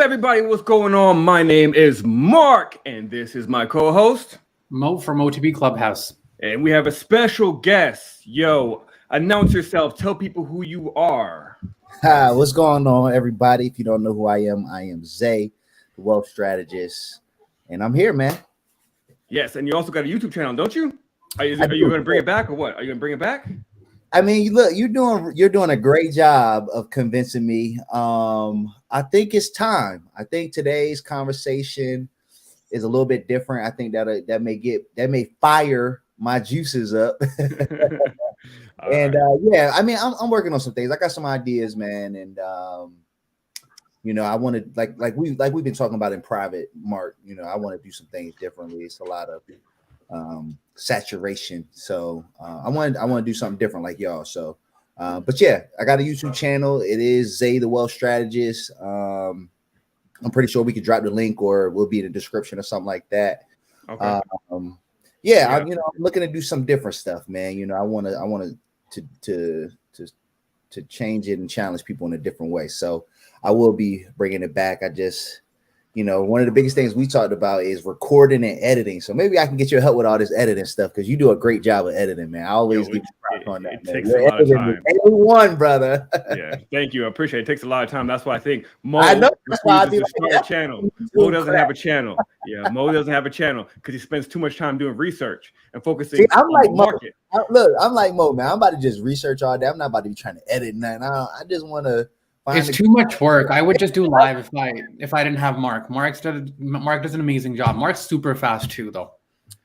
everybody, what's going on? My name is Mark, and this is my co-host, Mo from OTB Clubhouse. and we have a special guest. Yo, announce yourself. Tell people who you are. Hi, what's going on, everybody? If you don't know who I am Zay, the wealth strategist, and I'm here, man. Yes, and you also got a YouTube channel, don't you? Are you going to bring it back or what? Are you going to bring it back? I mean, look, you're doing a great job of convincing me. I think it's time. I think today's conversation is a little bit different. I think that may fire my juices up. And yeah, I mean, I'm working on some things. I got some ideas, man, and I want to like we've been talking about in private, Mark. I want to do some things differently. It's a lot of saturation, so I want to do something different, like y'all. So, but yeah, I got a YouTube channel. It is Zay the Wealth Strategist. I'm pretty sure we could drop the link, or we'll be in the description or something like that. Okay. Yeah. I'm looking to do some different stuff, man. I want to change it and challenge people in a different way. So I will be bringing it back. I just, one of the biggest things we talked about is recording and editing. So maybe I can get your help with all this editing stuff, because you do a great job of editing, man. I always give you props on that. It takes a lot of time. Everyone, brother. Yeah, thank you. I appreciate it. It takes a lot of time. That's why I think Mo refuses to start a channel. Mo doesn't have a channel. Yeah, Mo doesn't have a channel because he spends too much time doing research and focusing I'm on like the market. I'm like Mo, man. I'm about to just research all day. I'm not about to be trying to edit nothing. I just want to. It's too much work. I would just do live if I didn't have Mark. Mark does an amazing job. Mark's super fast too, though.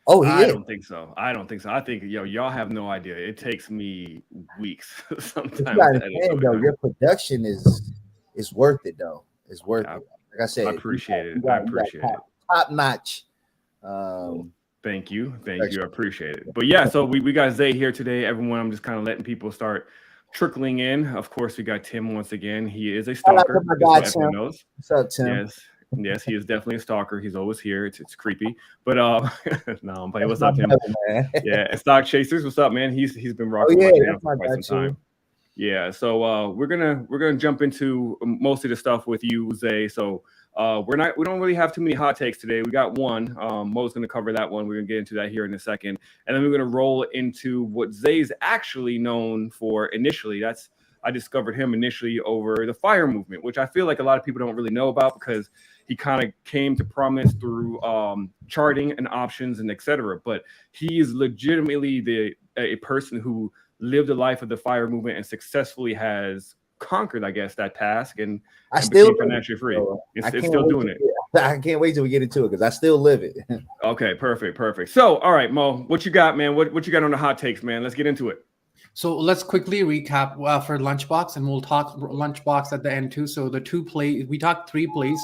Oh, I don't think so. I think y'all have no idea. It takes me weeks sometimes. Your production is worth it, though. It's worth it. Like I said, I appreciate it. I appreciate it. Top notch. Thank you. I appreciate it. But yeah, so we got Zay here today. Everyone, I'm just kind of letting people start trickling in. Of course, we got Tim once again. He is a stalker. What's up, Tim? Yes, he is definitely a stalker. He's always here. It's creepy, but no, I'm playing. What's up, Tim? Yeah, and Stock Chasers. What's up, man? He's been rocking my channel for quite some time. Yeah, so we're gonna jump into most of the stuff with you, Zay. So we don't really have too many hot takes today. We got one. Mo's gonna cover that one. We're gonna get into that here in a second, and then we're gonna roll into what Zay's actually known for initially. I discovered him initially over the F.I.R.E movement, which I feel like a lot of people don't really know about, because he kind of came to prominence through charting and options and etc. But he is legitimately a person who lived a life of the F.I.R.E movement and successfully has conquered, I guess, that task and became financially free. It's still doing it. I can't wait till we get into it, because I still live it. Okay, perfect. So, all right, Mo, what you got, man? What you got on the hot takes, man? Let's get into it. So let's quickly recap for Lunchbox, and we'll talk Lunchbox at the end too. So the two plays, we talked 3 plays.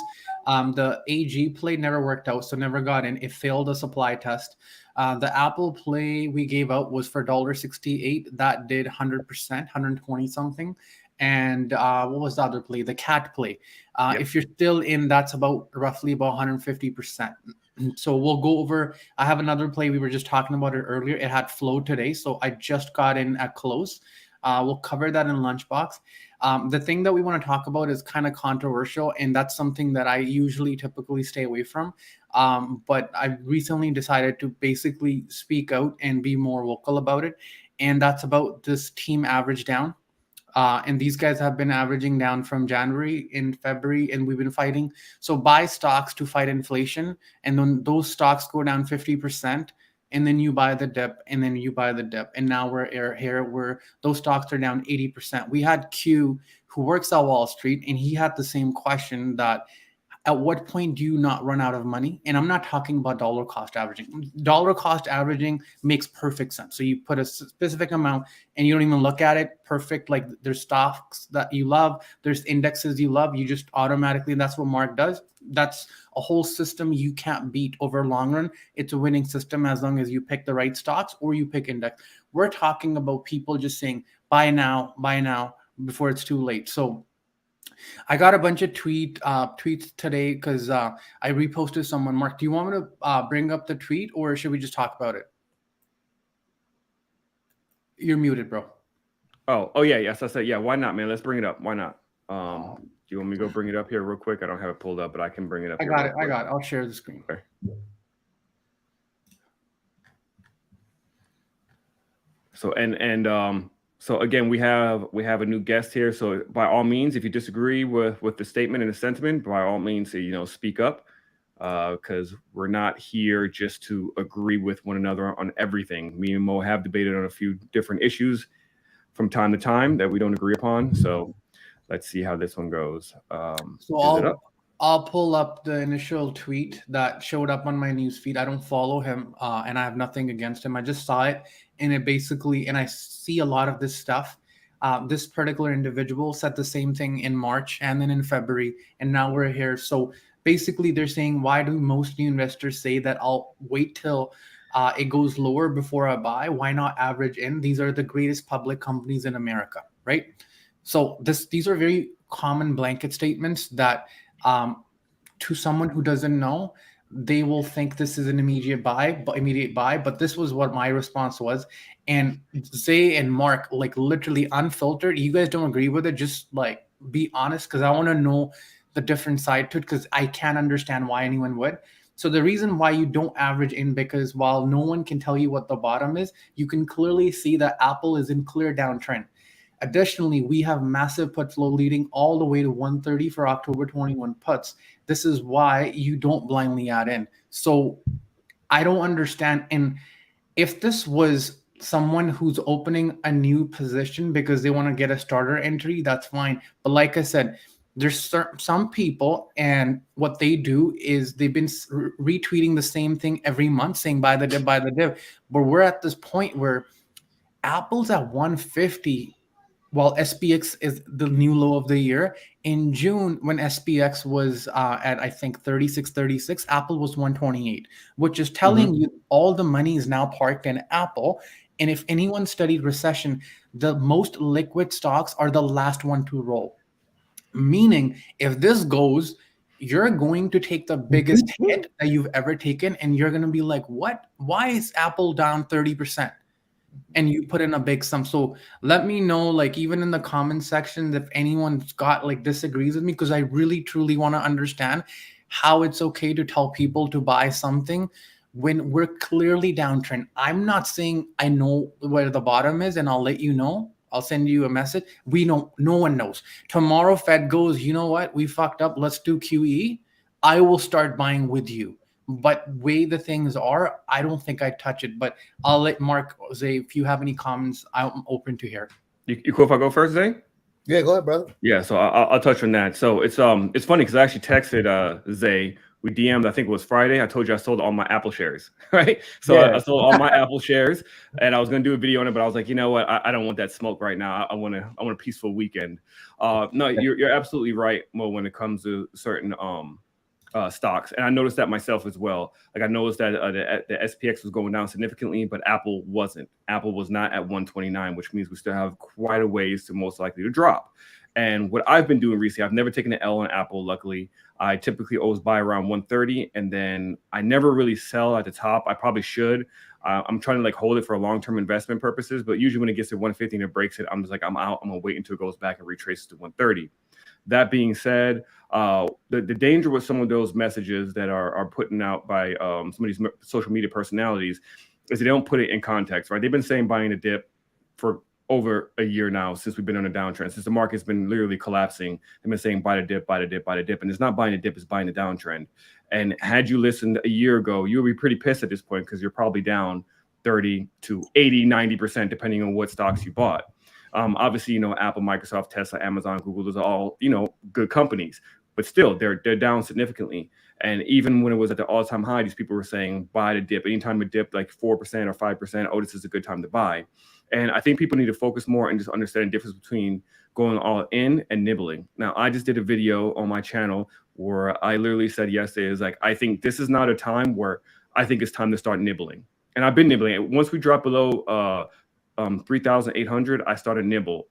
The AG play never worked out, so never got in. It failed a supply test. The Apple play we gave out was for $1.68. That did 100%, 120 something. And what was the other play? The cat play. If you're still in, that's roughly about 150%. So we'll go over. I have another play. We were just talking about it earlier. It had flow today, so I just got in at close. We'll cover that in Lunchbox. The thing that we want to talk about is kind of controversial, and that's something that I usually typically stay away from. But I recently decided to basically speak out and be more vocal about it, and that's about this team average down. And these guys have been averaging down from January in February, and we've been fighting. So buy stocks to fight inflation, and then those stocks go down 50%, and then you buy the dip, and then you buy the dip. And now we're here where those stocks are down 80%. We had Q, who works at Wall Street, and he had the same question, that at what point do you not run out of money? And I'm not talking about dollar cost averaging. Dollar cost averaging makes perfect sense. So you put a specific amount and you don't even look at it. Perfect. Like there's stocks that you love, there's indexes you love. You just automatically, and that's what Mark does. That's a whole system you can't beat over long run. It's a winning system as long as you pick the right stocks or you pick index. We're talking about people just saying, buy now, before it's too late. So I got a bunch of tweets today because I reposted someone. Mark, do you want me to bring up the tweet, or should we just talk about it? You're muted, bro. Oh yeah, yes. I said, yeah. Why not, man? Let's bring it up. Why not? you want me to go bring it up here real quick? I don't have it pulled up, but I can bring it up. I got it. I'll share the screen. Okay. So so again, we have a new guest here. So by all means, if you disagree with the statement and the sentiment, by all means, speak up, because we're not here just to agree with one another on everything. Me and Mo have debated on a few different issues from time to time that we don't agree upon. So let's see how this one goes. I'll pull up the initial tweet that showed up on my newsfeed. I don't follow him, and I have nothing against him. I just saw it, and and I see a lot of this stuff. This particular individual said the same thing in March and then in February, and now we're here. So basically, they're saying, why do most new investors say that I'll wait till it goes lower before I buy? Why not average in? These are the greatest public companies in America, right? So these are very common blanket statements that to someone who doesn't know, they will think this is an immediate buy. But this was what my response was. And Zay and Mark, like literally unfiltered, you guys don't agree with it, just like be honest, because I want to know the different side to it, because I can't understand why anyone would. So the reason why you don't average in, because while no one can tell you what the bottom is, you can clearly see that Apple is in clear downtrend. Additionally, we have massive put flow leading all the way to 130 for October 21 puts. This is why you don't blindly add in. So I don't understand. And if this was someone who's opening a new position because they want to get a starter entry, that's fine. But like I said, there's some people, and what they do is they've been retweeting the same thing every month saying buy the dip, buy the dip. But we're at this point where Apple's at 150. While SPX is the new low of the year. In June, when SPX was at, I think, 36, Apple was 128, which is telling you all the money is now parked in Apple. And if anyone studied recession, the most liquid stocks are the last one to roll. Meaning, if this goes, you're going to take the biggest hit that you've ever taken, and you're going to be like, what? Why is Apple down 30%? And you put in a big sum. So let me know, like, even in the comment section, if anyone's got like disagrees with me, because I really truly want to understand how it's okay to tell people to buy something when we're clearly downtrend. I'm not saying I know where the bottom is and I'll let you know. I'll send you a message. We know, no one knows. Tomorrow Fed goes, you know what? We fucked up. Let's do QE. I will start buying with you. But way the things are, I don't think I'd touch it. But I'll let Mark say, if you have any comments, I'm open to hear. You cool if I go first, Zay? Yeah, go ahead, brother. Yeah, so I'll touch on that. So it's funny because I actually texted Zay. We DM'd, I think it was Friday. I told you I sold all my Apple shares, right? So yeah. I sold all my Apple shares, and I was going to do a video on it, but I was like, you know what? I don't want that smoke right now. I want a peaceful weekend. No, you're absolutely right, Mo, when it comes to certain stocks, and I noticed that myself as well. Like I noticed that the SPX was going down significantly, but Apple wasn't. Apple was not at 129, which means we still have quite a ways to most likely to drop. And what I've been doing recently, I've never taken an L on Apple. Luckily, I typically always buy around 130, and then I never really sell at the top. I probably should. I'm trying to like hold it for long-term investment purposes, but usually when it gets to 150 and it breaks it, I'm just like, I'm out. I'm gonna wait until it goes back and retraces to 130. That being said, the danger with some of those messages that are putting out by some of these social media personalities is they don't put it in context, right? They've been saying buying a dip for over a year now since we've been on a downtrend. Since the market's been literally collapsing, they've been saying buy the dip, buy the dip, buy the dip. And it's not buying a dip, it's buying the downtrend. And had you listened a year ago, you would be pretty pissed at this point because you're probably down 30 to 80, 90%, depending on what stocks you bought. Obviously, Apple, Microsoft, Tesla, Amazon, Google, those are all, good companies, but still they're down significantly. And even when it was at the all-time high, these people were saying buy the dip. Anytime it dipped like 4% or 5%, oh, this is a good time to buy. And I think people need to focus more and just understand the difference between going all in and nibbling. Now, I just did a video on my channel where I literally said yesterday is like, I think this is not a time where I think it's time to start nibbling. And I've been nibbling. Once we drop below 3,800, I started nibble,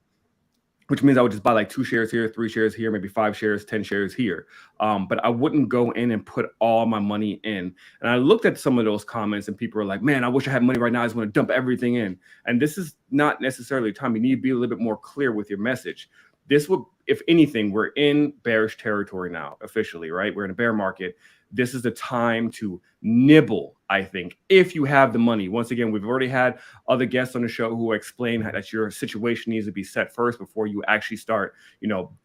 which means I would just buy like 2 shares here, 3 shares here, maybe 5 shares, 10 shares here. But I wouldn't go in and put all my money in. And I looked at some of those comments and people were like, man, I wish I had money right now. I just want to dump everything in. And this is not necessarily the time. You need to be a little bit more clear with your message. This would if anything, we're in bearish territory now, officially, right? We're in a bear market. This is the time to nibble, I think, if you have the money. Once again, we've already had other guests on the show who explain that your situation needs to be set first before you actually start,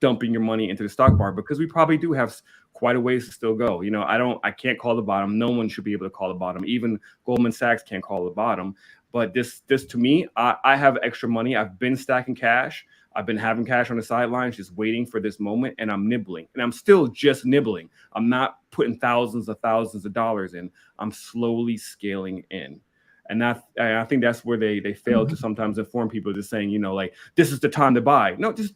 dumping your money into the stock market, because we probably do have quite a ways to still go. I can't call the bottom. No one should be able to call the bottom. Even Goldman Sachs can't call the bottom. But this to me, I have extra money. I've been stacking cash. I've been having cash on the sidelines, just waiting for this moment, and I'm nibbling. And I'm still just nibbling. I'm not putting thousands of dollars in. I'm slowly scaling in. And I think that's where they fail to sometimes inform people, just saying, this is the time to buy. No, just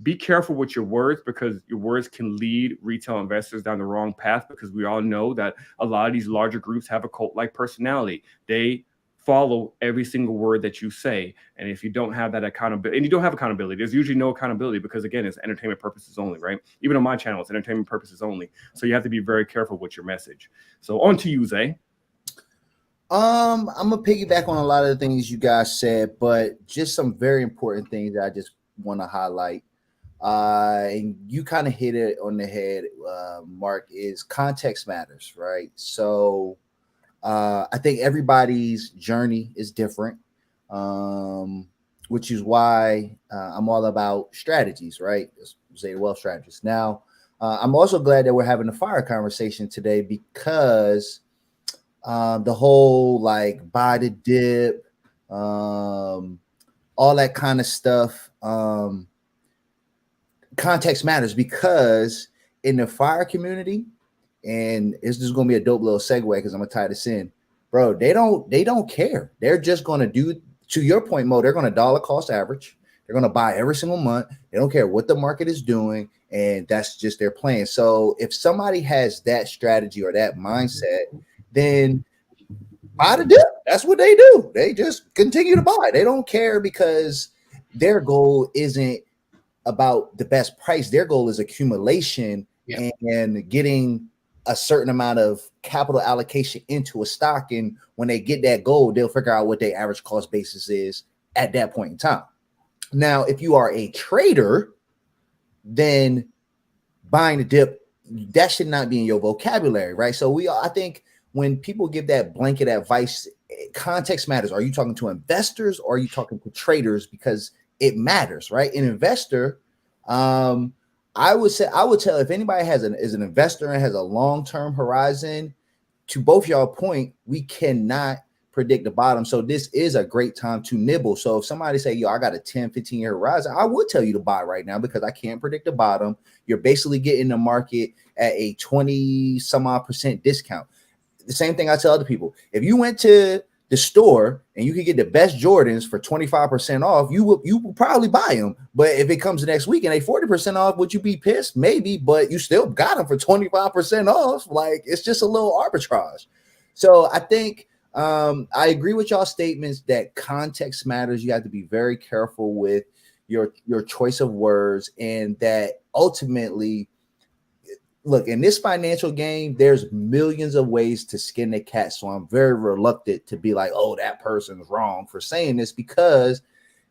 be careful with your words, because your words can lead retail investors down the wrong path, because we all know that a lot of these larger groups have a cult-like personality. They follow every single word that you say. And if you don't have that accountability, and you don't have accountability, there's usually no accountability, because again, it's entertainment purposes only, right? Even on my channel, it's entertainment purposes only. So you have to be very careful with your message. So on to you, Zay. I'm gonna piggyback on a lot of the things you guys said, but just some very important things that I just want to highlight. And you kind of hit it on the head, Mark, is context matters, right? So I think everybody's journey is different, which is why I'm all about strategies, right? Say the wealth strategist. Now, I'm also glad that we're having a FIRE conversation today, because the whole like buy the dip, all that kind of stuff, context matters, because in the FIRE community, and it's just gonna be a dope little segue because I'm gonna tie this in, bro. They don't care. They're just gonna do, to your point, Mo. They're gonna dollar cost average. They're gonna buy every single month. They don't care what the market is doing, and that's just their plan. So if somebody has that strategy or that mindset, then buy the dip. That's what they do. They just continue to buy. They don't care, because their goal isn't about the best price. Their goal is accumulation and getting a certain amount of capital allocation into a stock. And when they get that goal, they'll figure out what their average cost basis is at that point in time. Now, if you are a trader, then buying the dip, that should not be in your vocabulary, right? So I think when people give that blanket advice, context matters. Are you talking to investors or are you talking to traders? Because it matters, right? An investor, I would tell, if anybody is an investor and has a long-term horizon, to both y'all point, we cannot predict the bottom. So this is a great time to nibble. So if somebody say, I got a 10, 15-year horizon, I would tell you to buy right now, because I can't predict the bottom. You're basically getting the market at a 20 some odd % discount. The same thing I tell other people. If you went to the store and you could get the best Jordans for 25% off, you will probably buy them. But if it comes the next week and they 40% off, would you be pissed? Maybe, but you still got them for 25% off. Like, it's just a little arbitrage. So I think I agree with y'all statements that context matters. You have to be very careful with your choice of words, and that ultimately, look, in this financial game, there's millions of ways to skin the cat. So I'm very reluctant to be like, oh, that person's wrong for saying this, because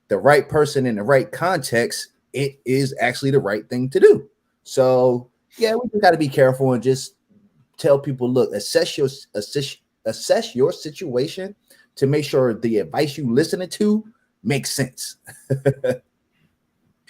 the right person in the right context, it is actually the right thing to do. So yeah, we just got to be careful and just tell people, look, assess your situation to make sure the advice you listening to makes sense.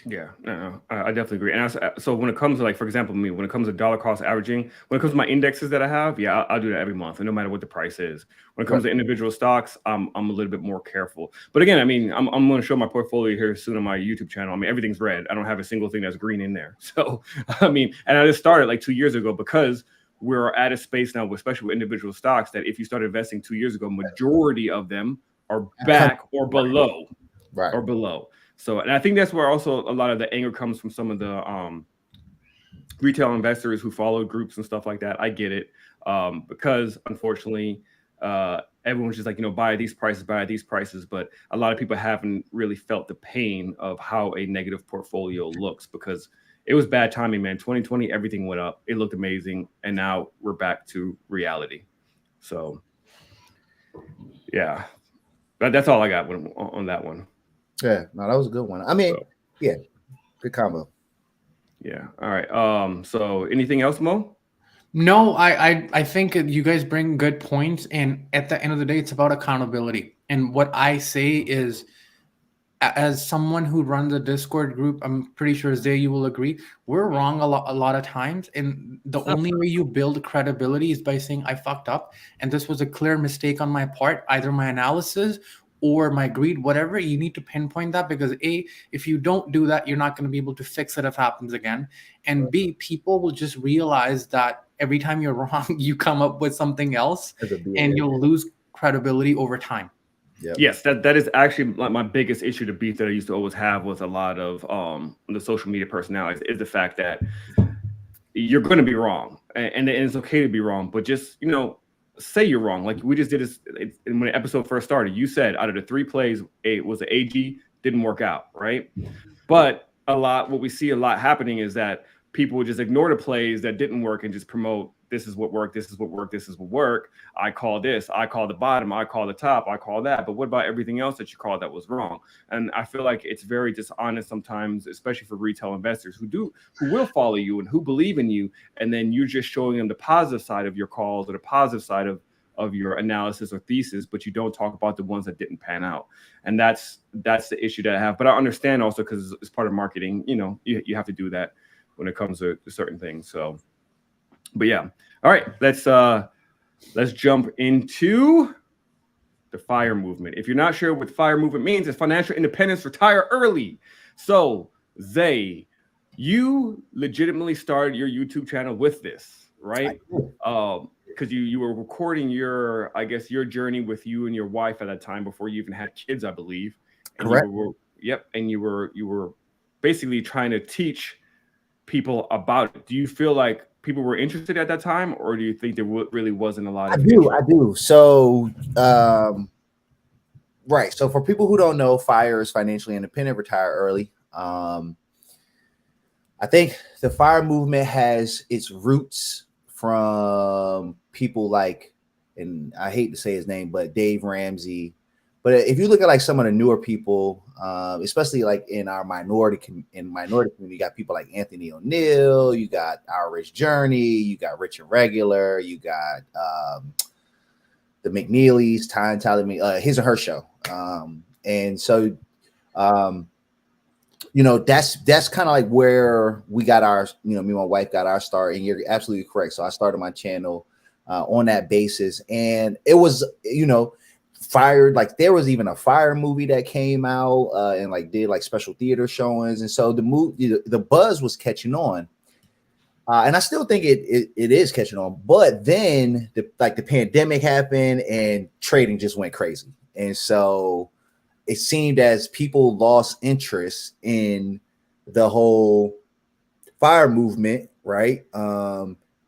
Yeah, no, I definitely agree. And so when it comes to, like, for example, when it comes to dollar cost averaging, when it comes to my indexes that I have, yeah, I'll do that every month, and no matter what the price is. When it comes to individual stocks, I'm a little bit more careful. But again, I'm going to show my portfolio here soon on my YouTube channel. Everything's red. I don't have a single thing that's green in there. So, and I just started like 2 years ago, because we're at a space now, especially with individual stocks, that if you started investing 2 years ago, majority of them are back or below, or below. So, and I think that's where also a lot of the anger comes from some of the retail investors who follow groups and stuff like that. I get it, because unfortunately, everyone's just like, buy these prices. But a lot of people haven't really felt the pain of how a negative portfolio looks, because it was bad timing, man. 2020, everything went up. It looked amazing. And now we're back to reality. So, yeah, that's all I got on that one. Yeah, no, that was a good one. Yeah, good combo. Yeah. All right. So anything else, Mo? No, I think you guys bring good points, and at the end of the day, it's about accountability. And what I say is, as someone who runs a Discord group, I'm pretty sure Zay, you will agree, we're wrong a lot of times, and the only way you build credibility is by saying I fucked up, and this was a clear mistake on my part, either my analysis or my greed, whatever. You need to pinpoint that, because A, if you don't do that, you're not going to be able to fix it if it happens again, and B, people will just realize that every time you're wrong, you come up with something else, and you'll lose credibility over time. Yep. Yes, that is actually like my biggest issue to beat that I used to always have with a lot of the social media personalities is the fact that you're going to be wrong, and it's okay to be wrong, but just say you're wrong. Like we just did this when the episode first started. You said out of the 3 plays, it was an AG, didn't work out, right? But what we see a lot happening is that people would just ignore the plays that didn't work and just promote this is what worked, this is what worked, this is what worked. I call this, I call the bottom, I call the top, I call that. But what about everything else that you called that was wrong? And I feel like it's very dishonest sometimes, especially for retail investors who will follow you and who believe in you, and then you're just showing them the positive side of your calls or the positive side of your analysis or thesis, but you don't talk about the ones that didn't pan out. And that's the issue that I have. But I understand also, because it's part of marketing, you have to do that when it comes to certain things. So, but yeah. All right, let's jump into the FIRE movement. If you're not sure what FIRE movement means, it's financial independence, retire early. So, Zay, you legitimately started your YouTube channel with this, right? Because you were recording your journey with you and your wife at that time before you even had kids, I believe. And Correct. And you were basically trying to teach people about it. Do you feel like people were interested at that time, or do you think there really wasn't a lot of interest? I do. So, right. So for people who don't know, FIRE is financially independent, retire early. I think the FIRE movement has its roots from people like, and I hate to say his name, but Dave Ramsey. But if you look at like some of the newer people, especially like in our minority community, you got people like Anthony O'Neill, you got Our Rich Journey, you got Rich and Regular, you got the McNeelys, Ty and Tyler, his and her show. And so, that's kind of like where we got our, me and my wife got our start. And you're absolutely correct. So I started my channel on that basis. And it was, fired, like there was even a FIRE movie that came out and like did like special theater showings. And so the movie, the buzz was catching on. And I still think it is catching on. But then the pandemic happened and trading just went crazy. And so it seemed as people lost interest in the whole FIRE movement, right?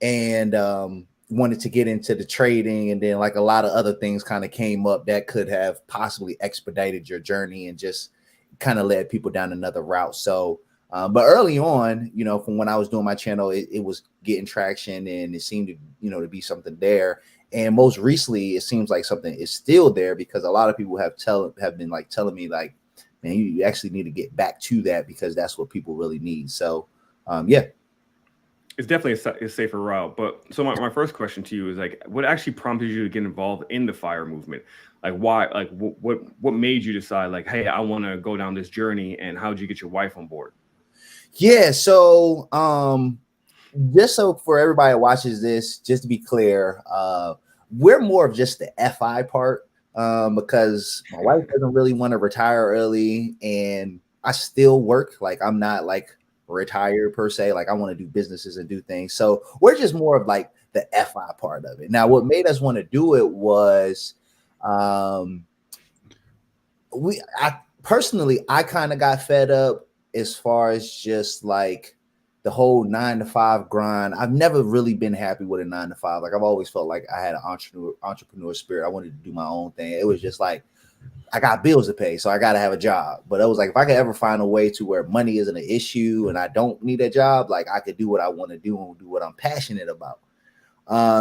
And wanted to get into the trading, and then like a lot of other things kind of came up that could have possibly expedited your journey and just kind of led people down another route. So, but early on, from when I was doing my channel, it was getting traction, and it seemed to, to be something there. And most recently, it seems like something is still there, because a lot of people have been like telling me like, man, you actually need to get back to that, because that's what people really need. So, yeah. It's definitely a safer route. But so my first question to you is like, what actually prompted you to get involved in the FIRE movement? Like, why? Like, what made you decide like, hey, I want to go down this journey? And how did you get your wife on board? Yeah. So, just so for everybody that watches this, just to be clear, we're more of just the FI part, because my wife doesn't really want to retire early, and I still work. Like, I'm not like retired per se. Like, I want to do businesses and do things. So we're just more of like the FI part of it. Now, what made us want to do it was, I personally kind of got fed up as far as just like the whole 9-to-5 grind. I've never really been happy with a 9-to-5. Like, I've always felt like I had an entrepreneur spirit. I wanted to do my own thing. It was just like, I got bills to pay, so I got to have a job. But I was like, if I could ever find a way to where money isn't an issue and I don't need a job, like I could do what I want to do and do what I'm passionate about.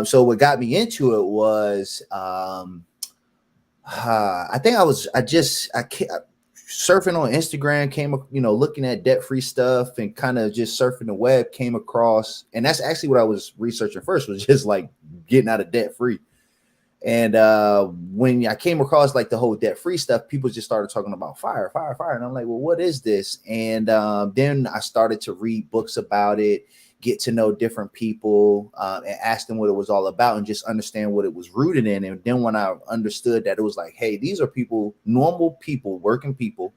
So what got me into it was, I think surfing on Instagram, looking at debt-free stuff and kind of just surfing the web, came across, and that's actually what I was researching first, was just like getting out of debt-free. And when I came across like the whole debt-free stuff, people just started talking about FIRE. And I'm like, well, what is this? And then I started to read books about it, get to know different people, and ask them what it was all about and just understand what it was rooted in. And then when I understood that, it was like, hey, these are people, normal people, working people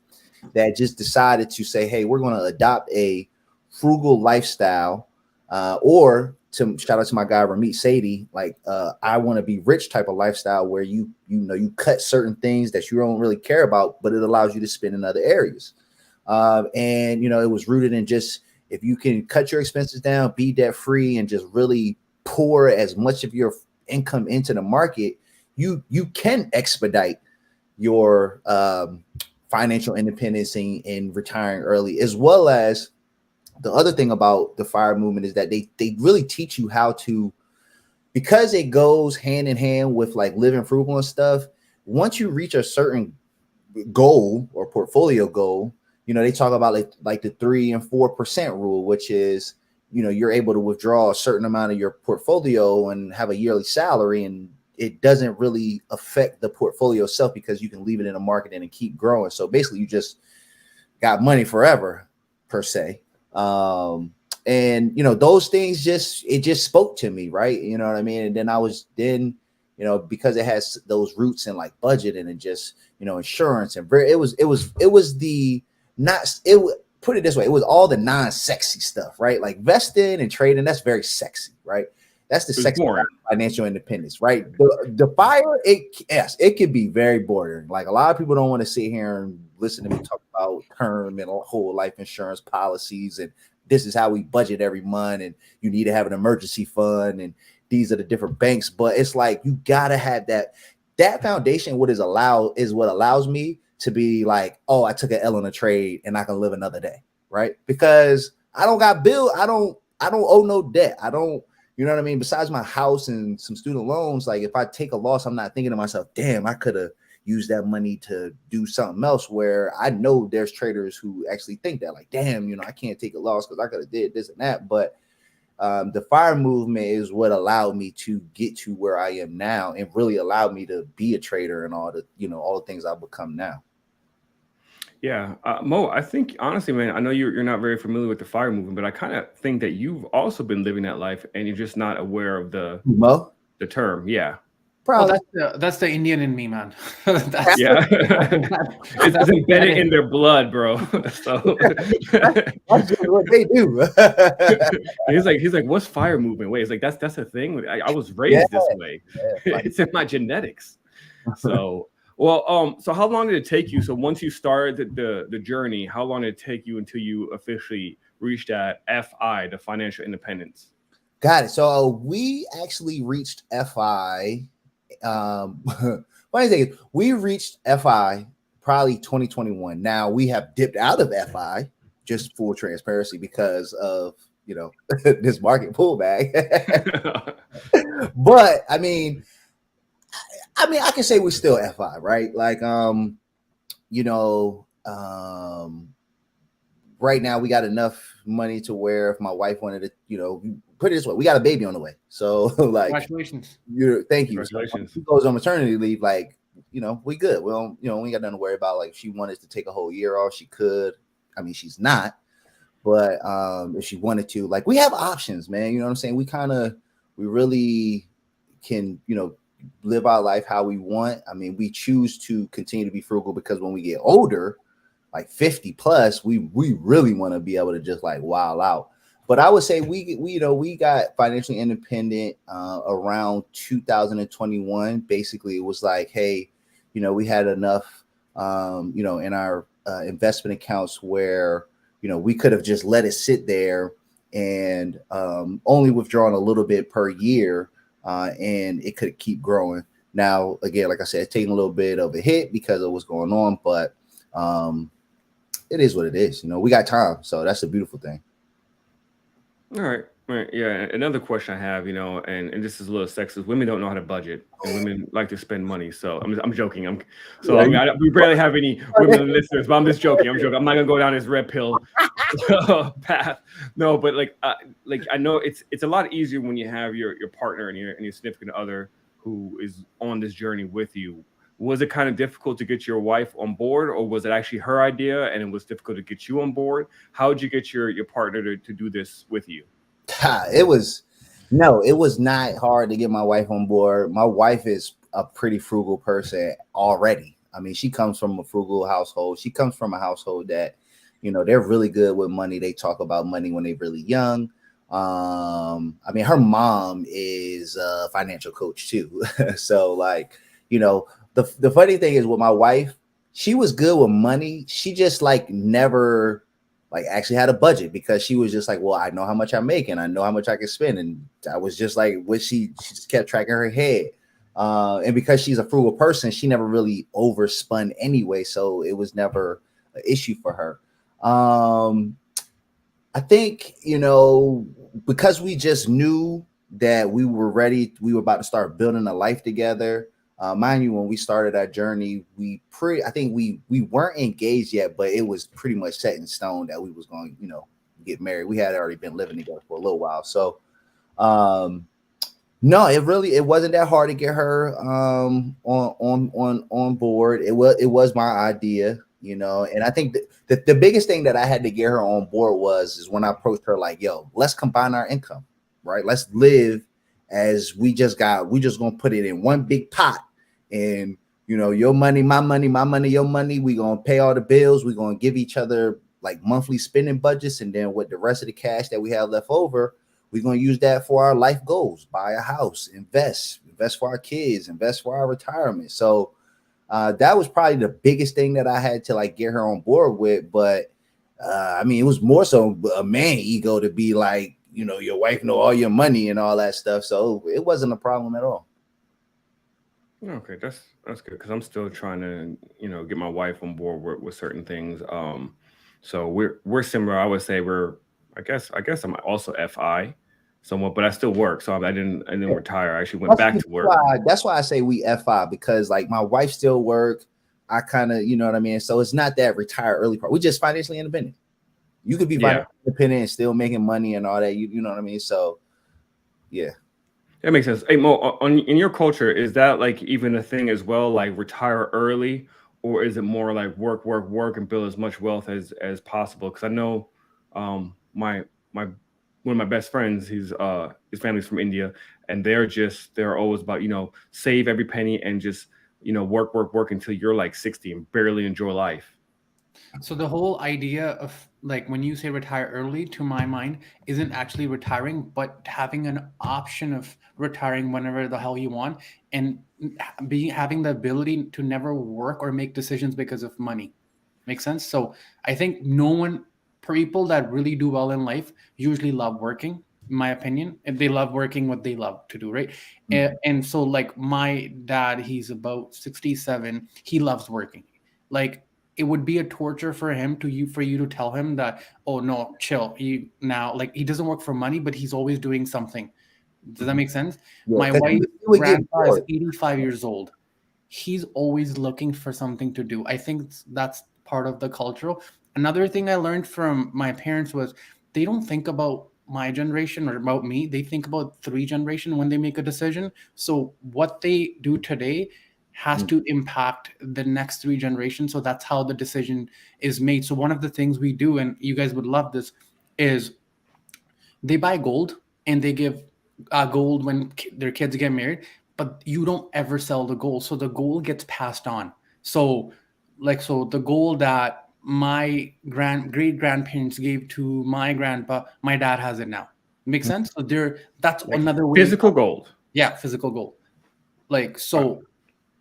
that just decided to say, hey, we're going to adopt a frugal lifestyle, or to shout out to my guy Ramit Sadie, like I want to be rich type of lifestyle where you cut certain things that you don't really care about, but it allows you to spend in other areas. And it was rooted in just, if you can cut your expenses down, be debt free, and just really pour as much of your income into the market, you can expedite your financial independence and retiring early. As well as the other thing about the FIRE movement is that they really teach you how to, because it goes hand in hand with like living frugal and stuff. Once you reach a certain goal or portfolio goal, they talk about like the 3 and 4% rule, which is, you're able to withdraw a certain amount of your portfolio and have a yearly salary, and it doesn't really affect the portfolio itself because you can leave it in the market and keep growing. So basically you just got money forever per se. And those things just spoke to me, right? You know what I mean? And then because it has those roots in like budgeting and just insurance, and put it this way, it was all the non-sexy stuff, right? Like vesting and trading, that's very sexy, right? That's the sexy part of financial independence, right? The FIRE, it can be very boring. Like a lot of people don't want to sit here and listen to me talk about term and whole life insurance policies, and this is how we budget every month, and you need to have an emergency fund, and these are the different banks. But it's like you gotta have that foundation. What allows me to be like, oh, I took an L on a trade and I can live another day, right? Because I don't got bill, I don't owe no debt. I don't. You know what I mean? Besides my house and some student loans, like if I take a loss, I'm not thinking to myself, damn, I could have used that money to do something else. Where I know there's traders who actually think that, like, damn, I can't take a loss because I could have did this and that. But the FIRE movement is what allowed me to get to where I am now, and really allowed me to be a trader and all the things I've become now. Yeah, Mo, I think honestly, man, I know you're not very familiar with the FIRE movement, but I kind of think that you've also been living that life, and you're just not aware of the term. Yeah, probably. Well, that's the Indian in me, man. That's it's embedded in their blood, bro. So that's what they do. he's like, what's FIRE movement? Wait, it's like that's a thing. I was raised this way. It's in my genetics. So. Well, so how long did it take you? So once you started the journey, how long did it take you until you officially reached that F.I., the financial independence? Got it. So we actually reached F.I. Funny thing is, we reached F.I. probably 2021. Now we have dipped out of F.I., just full transparency, because of this market pullback. But I mean, I can say we're still F.I., right? Like, right now we got enough money to where if my wife wanted to, put it this way, we got a baby on the way. So like, congratulations. Thank you. Congratulations. So she goes on maternity leave, like, we good. We don't, we ain't got nothing to worry about. Like if she wanted to take a whole year off, she could. I mean, she's not, but if she wanted to, like, we have options, man. You know what I'm saying? We really can, live our life how we want. I mean, we choose to continue to be frugal because when we get older, like 50 plus, we really want to be able to just like wild out. But I would say we got financially independent around 2021. Basically, it was like, hey, we had enough, in our investment accounts where we could have just let it sit there and only withdrawn a little bit per year. And it could keep growing. Now, again, like I said, it's taking a little bit of a hit because of what's going on, but it is what it is. We got time, so that's a beautiful thing. All right. Right, yeah. Another question I have, and this is a little sexist. Women don't know how to budget, and women like to spend money. So I'm joking. Yeah, We barely have any women listeners, but I'm just joking. I'm joking. I'm not gonna go down this red pill path. No, but like I know it's a lot easier when you have your partner and your significant other who is on this journey with you. Was it kind of difficult to get your wife on board, or was it actually her idea and it was difficult to get you on board? How did you get your partner to do this with you? it was no, it was not hard to get my wife on board. My wife is a pretty frugal person already. I mean, she comes from a frugal household. She comes from a household that, they're really good with money. They talk about money when they're really young. I mean, her mom is a financial coach too. So like, the funny thing is with my wife, she was good with money. She just like never like actually had a budget because she was just like, well, I know how much I make and I know how much I can spend. And I was just like, what she just kept tracking her head. And because she's a frugal person, she never really overspun anyway. So it was never an issue for her. I think, because we just knew that we were ready, we were about to start building a life together. Mind you, when we started our journey, I think we weren't engaged yet, but it was pretty much set in stone that we was going, get married. We had already been living together for a little while. So no, it wasn't that hard to get her on board. It was my idea, and I think the biggest thing that I had to get her on board is when I approached her like, yo, let's combine our income, right? Let's live as we just gonna put it in one big pot, and your money, my money, your money. We gonna pay all the bills. We gonna give each other like monthly spending budgets, and then with the rest of the cash that we have left over, we're going to use that for our life goals, buy a house, invest for our kids, invest for our retirement. So that was probably the biggest thing that I had to like get her on board with. But I mean, it was more so a man ego to be like, your wife know all your money and all that stuff. So it wasn't a problem at all. Okay, that's good because I'm still trying to get my wife on board with certain things. So we're similar. I would say I guess I'm also FI somewhat, but I still work. So I didn't retire. I actually went back to work. That's why I say we FI, because like my wife still work. I kind of, you know what I mean? So it's not that retire early part. We're just financially independent. You could be financially independent and still making money and all that. You know what I mean? So yeah. That makes sense. Hey Mo, in your culture, is that like even a thing as well, like retire early, or is it more like work, work, work, and build as much wealth as possible? Because I know, my one of my best friends, his family's from India, and they're always about save every penny and just work, work, work until you're like 60 and barely enjoy life. So the whole idea of like when you say retire early, to my mind, isn't actually retiring, but having an option of retiring whenever the hell you want, and having the ability to never work or make decisions because of money. Make sense? So I think no one, people that really do well in life usually love working, in my opinion. And they love working what they love to do, right? And so like my dad, he's about 67. He loves working. Like it would be a torture for him for you to tell him that, oh no, chill. He now like he doesn't work for money, but he's always doing something. Does that make sense? Yeah, My 'cause wife's you would get grandpa is bored. 85 years old. He's always looking for something to do. I think that's part of the cultural. Another thing I learned from my parents was they don't think about my generation or about me. They think about three generation when they make a decision. So what they do today has to impact the next three generations. So that's how the decision is made. So one of the things we do, and you guys would love this, is they buy gold and they give gold when their kids get married, but you don't ever sell the gold, so the gold gets passed on. So so the gold that my great grandparents gave to my grandpa, my dad has it now. Make sense? So that's Like another way. physical gold. Yeah, physical gold. Like Wow. so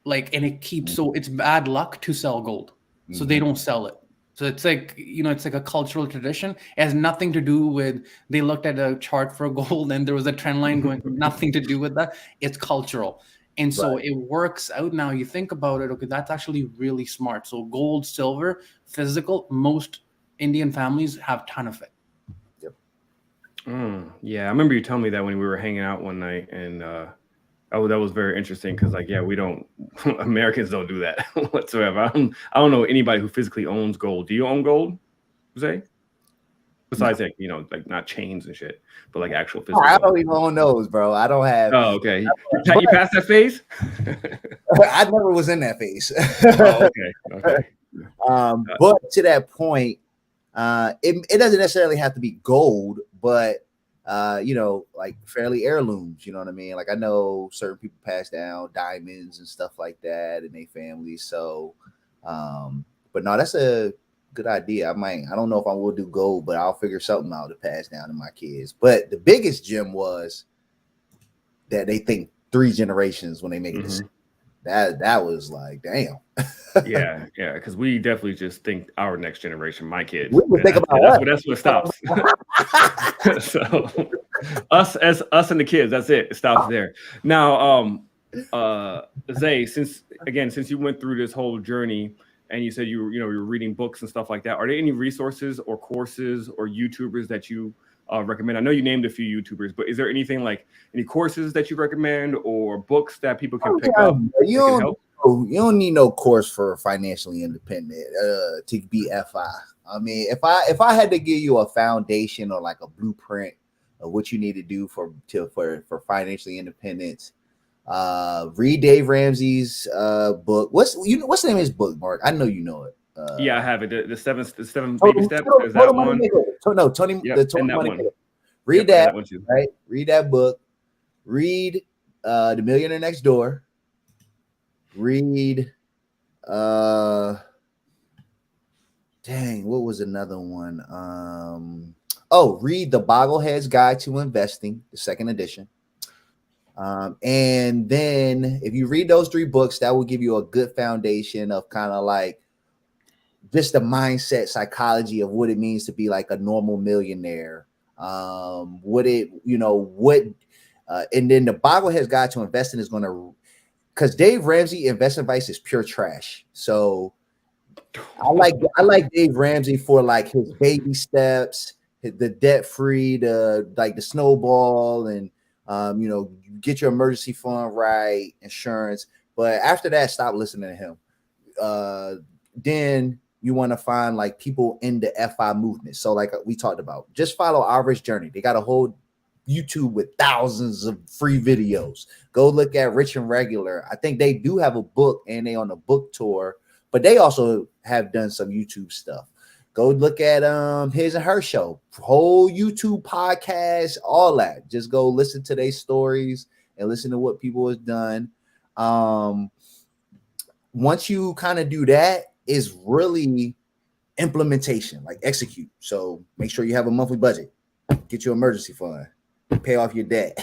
and it keeps, so it's bad luck to sell gold, so they don't sell it. So it's like, it's like a cultural tradition. It has nothing to do with, they looked at a chart for gold and there was a trend line going, nothing to do with that. It's cultural. And so Right. it works out. Now you think about it, okay, that's actually really smart. So gold, silver, physical, most Indian families have ton of it. Yep. Yeah, I remember you telling me that when we were hanging out one night, and oh, that was very interesting because, like, yeah, we don't Americans don't do that whatsoever. I don't know anybody who physically owns gold. Do you own gold, Jose? No, Besides, like, like not chains and shit, but like actual oh, physical I gold. don't even own those, bro. I don't have. Oh, okay. You But passed that phase? I never was in that phase. Oh, okay, okay. But to that point, it doesn't necessarily have to be gold, but like fairly heirlooms. You know what I mean? Like I know certain people pass down diamonds and stuff like that in their families. So, but no, that's a good idea. I don't know if I will do gold, but I'll figure something out to pass down to my kids. But the biggest gem was that they think 3 generations when they make a Hmm. decision. That was like, damn. Yeah, yeah, because we definitely just think our next generation, my kids, We would and think about that's what stops. us. So us and the kids, that's it. It stops there. Now, uh, Zay, since you went through this whole journey and you said you were reading books and stuff like that, are there any resources or courses or YouTubers that you recommend? I know you named a few YouTubers, but is there anything like any courses that you recommend or books that people can pick up You that can don't help? you don't need no course for financially independent to be FI. I mean, if I had to give you a foundation or like a blueprint of what you need to do for financially independence, read Dave Ramsey's book. What's the name of his book, Mark? I know you know it. Yeah, I have it. The seven baby steps. There's Total that Money one. Maker. No, Tony, Yep, the and Total that Money one. Maker. Read Yep, and that, that one too. right? Read that book. Read The Millionaire Next Door. Read dang, what was another one? Read The Bogglehead's Guide to Investing, the second edition. And then if you read those 3 books, that will give you a good foundation of kind of like just the mindset psychology of what it means to be like a normal millionaire. What it, you know, what and then The Bogglehead's Guide to Investing is going to, because Dave Ramsey investment advice is pure trash. So I like Dave Ramsey for like his baby steps, the debt free, the snowball, and get your emergency fund right, insurance. But after that, stop listening to him. Then you want to find like people in the FI movement. So like we talked about, just follow Average Journey. They got a whole YouTube with thousands of free videos. Go look at Rich and Regular. I think they do have a book and they on a book tour, but they also have done some YouTube stuff. Go look at his and her show, whole YouTube podcast, all that. Just go listen to their stories and listen to what people have done. Once you kind of do that, is really implementation, like execute. So make sure you have a monthly budget, get your emergency fund, pay off your debt,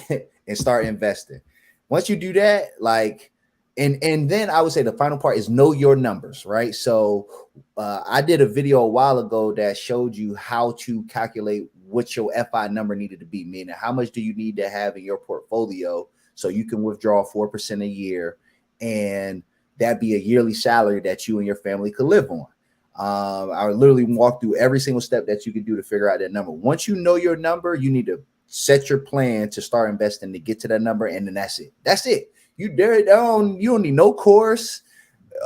and start investing. Once you do that, like, and then I would say the final part is know your numbers, right? So I did a video a while ago that showed you how to calculate what your FI number needed to be, meaning how much do you need to have in your portfolio so you can withdraw 4% a year, and that be a yearly salary that you and your family could live on. I literally walk through every single step that you can do to figure out that number. Once you know your number, you need to set your plan to start investing to get to that number, and then that's it. That's it. You don't need no course,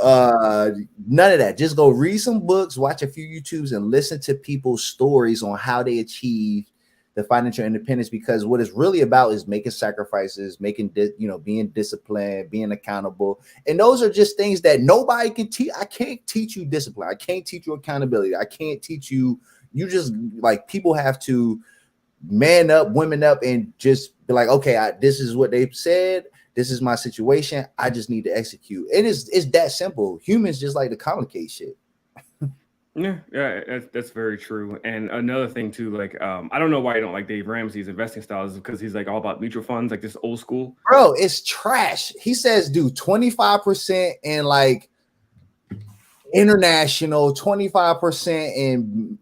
none of that. Just go read some books, watch a few YouTubes, and listen to people's stories on how they achieve the financial independence, because what it's really about is making sacrifices, being disciplined, being accountable. And those are just things that nobody can teach. I can't teach you discipline. I can't teach you accountability. I can't teach you. You just, like, people have to man up, women up, and just be like, okay, this is what they've said. This is my situation. I just need to execute. And it's that simple. Humans just like to complicate shit. Yeah, that's very true. And another thing too, like I don't know why you don't like Dave Ramsey's investing styles, because he's like all about mutual funds, like this old school. Bro, it's trash. He says do 25% in like international, 25% in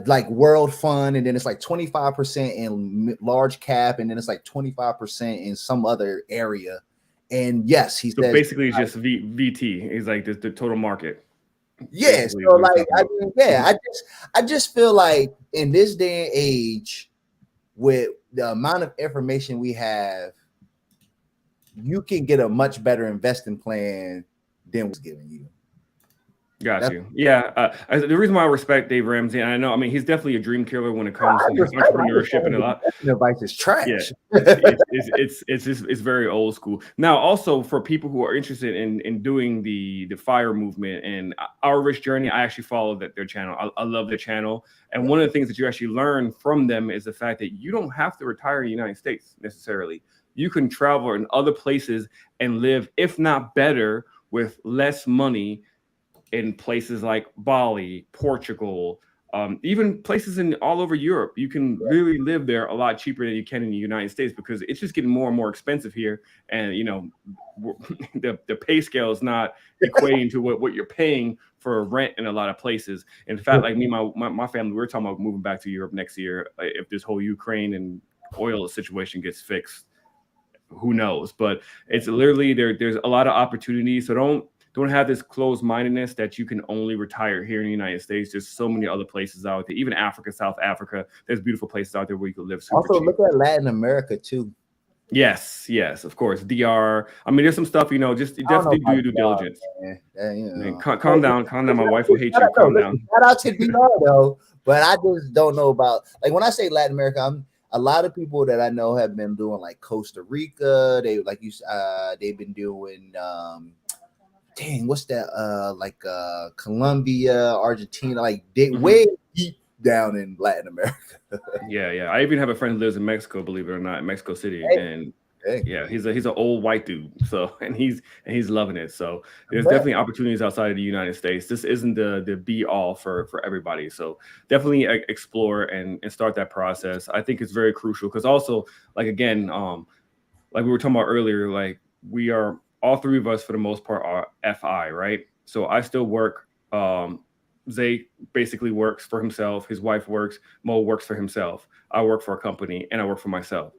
like world fund, and then it's like 25% in large cap, and then it's like 25% in some other area. And yes, he So says basically, it's just VT. He's like the total market. Yeah, so like I just feel like in this day and age, with the amount of information we have, you can get a much better investing plan than was given you. Got you. Yeah. The reason why I respect Dave Ramsey, and I know, I mean, he's definitely a dream killer when it comes to entrepreneurship and a lot. Advice is trash. Yeah, it's very old school. Now, also for people who are interested in doing the FIRE movement and Our Rich Journey, I actually follow their channel. I love their channel, and one of the things that you actually learn from them is the fact that you don't have to retire in the United States necessarily. You can travel in other places and live, if not better, with less money in places like Bali, Portugal, even places in all over Europe. You can really live there a lot cheaper than you can in the United States because it's just getting more and more expensive here. And, you know, the pay scale is not equating to what you're paying for rent in a lot of places. In fact, like me, my family, we're talking about moving back to Europe next year. If this whole Ukraine and oil situation gets fixed, who knows? But it's literally there's a lot of opportunities. So don't have this closed-mindedness that you can only retire here in the United States. There's so many other places out there, even Africa, South Africa. There's beautiful places out there where you can live super also cheap. Look at Latin America too. Yes, of course. DR. I mean, there's some stuff, you know, just definitely do your due diligence. You know. Calm down. My wife will hate you. Calm down. Shout out to DR though, but I just don't know about, like, when I say Latin America, a lot of people that I know have been doing like Costa Rica. They've been doing what's that? Colombia, Argentina, like they way deep down in Latin America. Yeah. I even have a friend who lives in Mexico, believe it or not, in Mexico City, and yeah, he's an old white dude. So and he's loving it. So there's definitely opportunities outside of the United States. This isn't the be all for everybody. So definitely explore and start that process. I think it's very crucial because also, like, again, like we were talking about earlier, like we are. All three of us, for the most part, are FI, right? So I still work. Zay basically works for himself. His wife works. Mo works for himself. I work for a company, and I work for myself.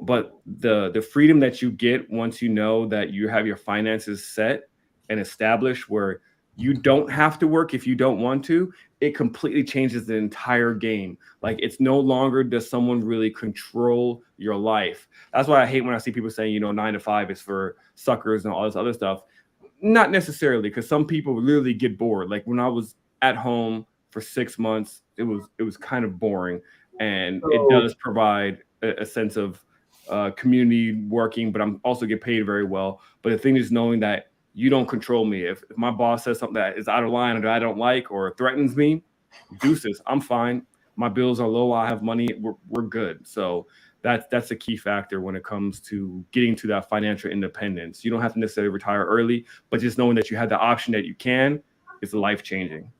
But the freedom that you get once you know that you have your finances set and established, where you don't have to work if you don't want to, it completely changes the entire game. Like, it's no longer does someone really control your life. That's why I hate when I see people saying, you know, 9 to 5 is for suckers and all this other stuff. Not necessarily, because some people literally get bored. Like when I was at home for 6 months, it was kind of boring, and it does provide a sense of community working, but I'm also get paid very well. But the thing is knowing that you don't control me. If my boss says something that is out of line or that I don't like or threatens me, deuces, I'm fine. My bills are low. I have money. We're good. So that's a key factor when it comes to getting to that financial independence. You don't have to necessarily retire early, but just knowing that you have the option that you can is life changing.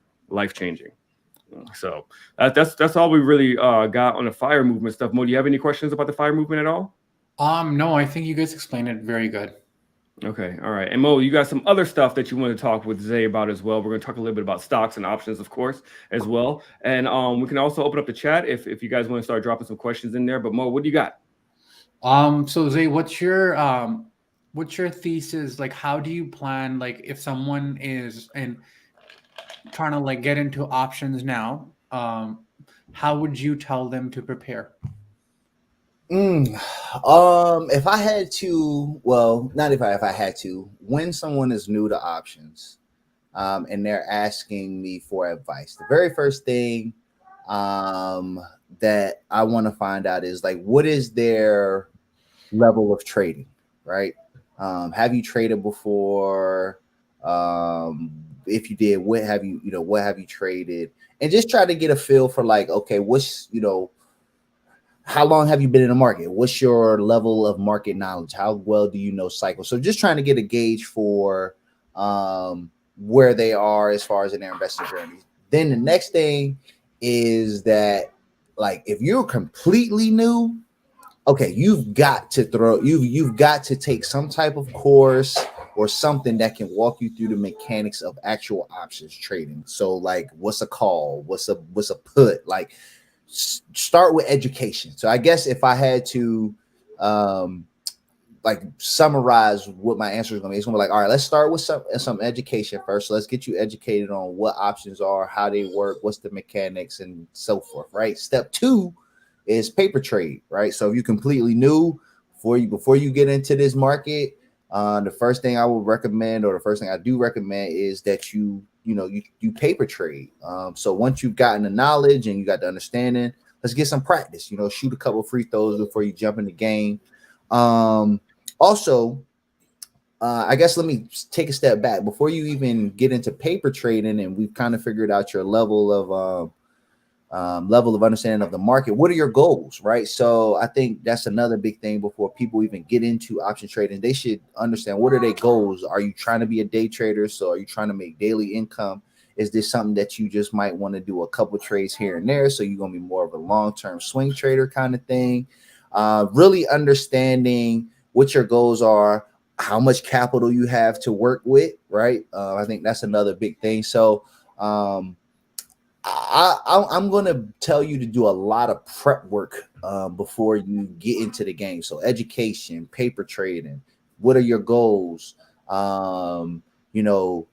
So that's all we really got on the FIRE movement stuff. Mo, do you have any questions about the FIRE movement at all? No, I think you guys explained it very good. Okay, all right. And Mo, you got some other stuff that you want to talk with Zay about as well. We're going to talk a little bit about stocks and options, of course, as well. And we can also open up the chat if you guys want to start dropping some questions in there. But Mo, what do you got? So Zay, what's your thesis? Like, how do you plan, like, if someone is trying to like get into options now, how would you tell them to prepare? If I had to, well, not if I had to, when someone is new to options, and they're asking me for advice, the very first thing that I want to find out is, like, what is their level of trading, right? Have you traded before? If you did, what have you traded? And just try to get a feel for, like, okay, how long have you been in the market? What's your level of market knowledge? How well do you know cycles? So just trying to get a gauge for where they are as far as in their investing journey. Then the next thing is that, like, if you're completely new, okay, you've got to take some type of course or something that can walk you through the mechanics of actual options trading. So, like, what's a call? What's a put? Like, start with education. So I guess if I had to like summarize what my answer is going to be. It's going to be like, all right, let's start with some education first. So let's get you educated on what options are, how they work, what's the mechanics, and so forth. Right. Step 2 is paper trade. Right. So if you're completely new, before you get into this market, the first thing I would recommend, or the first thing I do recommend, is that you paper trade. So once you've gotten the knowledge and you got the understanding, let's get some practice. Shoot a couple free throws before you jump in the game. Also, I guess let me take a step back before you even get into paper trading, and we've kind of figured out your level of understanding of the market. What are your goals, right? So I think that's another big thing before people even get into option trading. They should understand, what are their goals? Are you trying to be a day trader? So are you trying to make daily income? Is this something that you just might want to do a couple trades here and there? So you're going to be more of a long-term swing trader kind of thing. Really understanding what your goals are, how much capital you have to work with, right? I think that's another big thing. So I'm going to tell you to do a lot of prep work before you get into the game. So education, paper trading, what are your goals?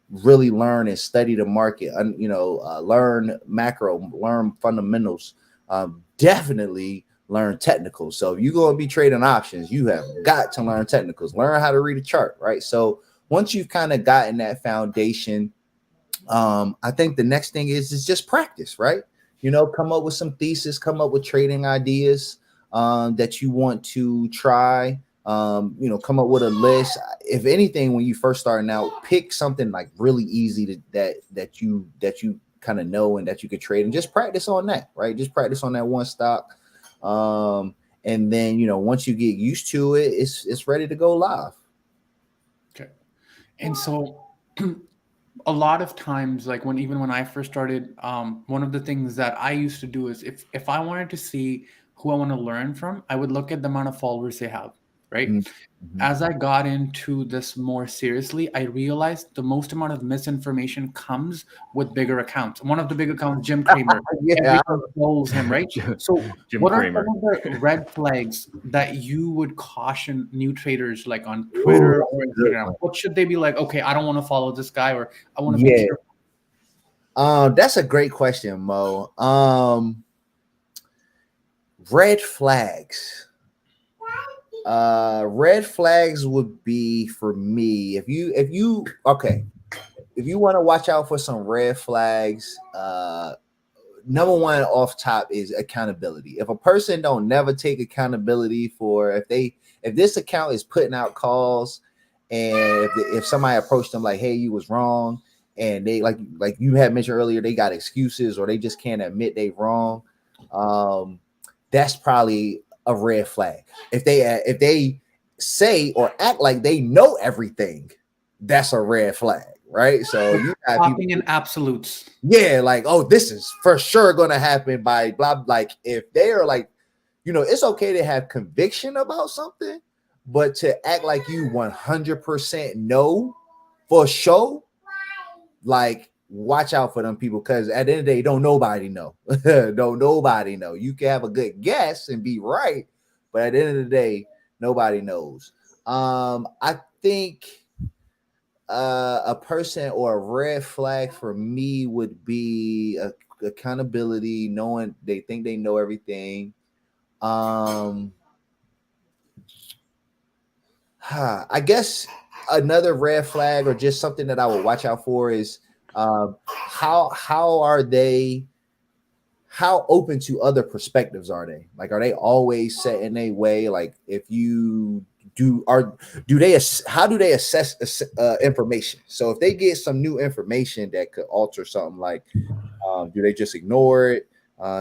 Really learn and study the market, learn macro, learn fundamentals, definitely learn technicals. So if you're going to be trading options, you have got to learn technicals, learn how to read a chart, right? So once you've kind of gotten that foundation, I think the next thing is just practice, right? Come up with some thesis, come up with trading ideas that you want to try. Come up with a list. If anything, when you first starting out, pick something like really easy that you kind of know and that you could trade, and just practice on that, right? Just practice on that one stock. And then, once you get used to it, it's ready to go live. Okay. And so a lot of times, like when I first started, one of the things that I used to do is if I wanted to see who I want to learn from, I would look at the amount of followers they have, right? Mm-hmm. As I got into this more seriously, I realized the most amount of misinformation comes with bigger accounts. One of the big accounts, Jim Cramer, everyone follows him, right? So Jim what Cramer. are some of the red flags that you would caution new traders, like on Twitter or Instagram? What should they be like? Okay, I don't want to follow this guy, or I want to be careful. That's a great question, Mo. Red flags. Red flags would be, for me, if you want to watch out for some red flags, number one off top is accountability. If a person don't never take accountability for if this account is putting out calls, and if somebody approached them like, hey, you was wrong, and they like you had mentioned earlier, they got excuses or they just can't admit they wrong, that's probably a red flag. If they say or act like they know everything, that's a red flag, right? So you got talking in absolutes. Yeah, like, oh, this is for sure going to happen by blah. Like, if they are like, it's okay to have conviction about something, but to act like you 100% know for sure, like, watch out for them people, because at the end of the day, don't nobody know. Don't nobody know. You can have a good guess and be right, but at the end of the day, nobody knows. I think a person or a red flag for me would be accountability, knowing they think they know everything. I guess another red flag, or just something that I would watch out for, is how open to other perspectives are they? Like, are they always set in a way? Like, if you how do they assess information? So if they get some new information that could alter something, like, do they just ignore it?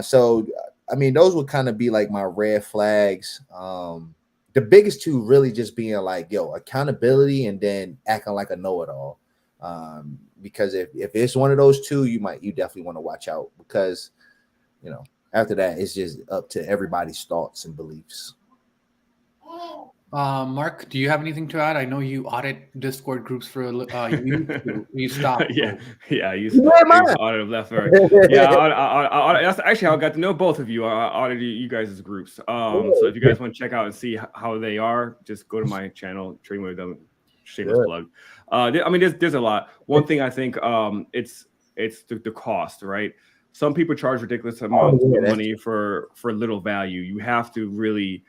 So I mean, those would kind of be like my red flags. The biggest two really just being like, accountability, and then acting like a know-it-all. Because if it's one of those two, you definitely want to watch out, because after that, it's just up to everybody's thoughts and beliefs. Mark, do you have anything to add? I know you audit Discord groups for you stopped. Yeah, So. yeah. I used Where to audit left or yeah. That's actually how I got to know both of you. I audited you guys' groups. So if you guys want to check out and see how they are, just go to my channel, Trading with them. Shameless plug. I mean, there's a lot. One thing I think it's the cost, right? Some people charge ridiculous amounts of money for little value. You have to really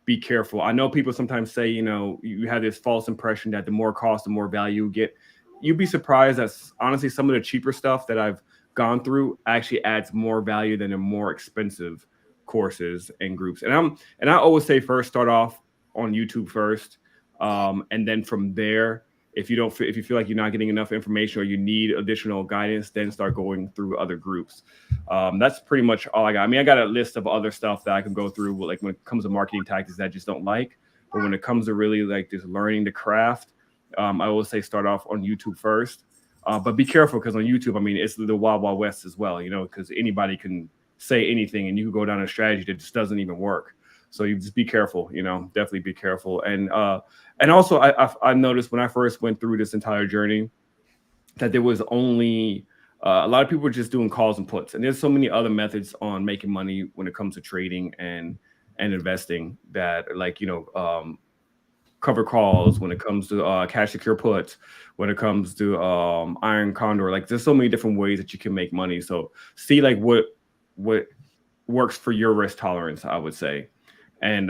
be careful. I know people sometimes say, you have this false impression that the more cost, the more value you get. You'd be surprised that honestly, some of the cheaper stuff that I've gone through actually adds more value than the more expensive courses and groups. And I always say first start off on YouTube first, and then from there, if you feel like you're not getting enough information or you need additional guidance, then start going through other groups. That's pretty much all I got. I mean, I got a list of other stuff that I can go through, like when it comes to marketing tactics that I just don't like. But when it comes to really like just learning the craft, I always say start off on YouTube first. But be careful because on YouTube, I mean, it's the wild, wild west as well, because anybody can say anything and you can go down a strategy that just doesn't even work. So you just be careful, definitely be careful. And also I noticed when I first went through this entire journey that there was only a lot of people were just doing calls and puts, and there's so many other methods on making money when it comes to trading and investing that cover calls, when it comes to cash secure puts, when it comes to iron condor. Like there's so many different ways that you can make money. So see like what works for your risk tolerance, I would say. And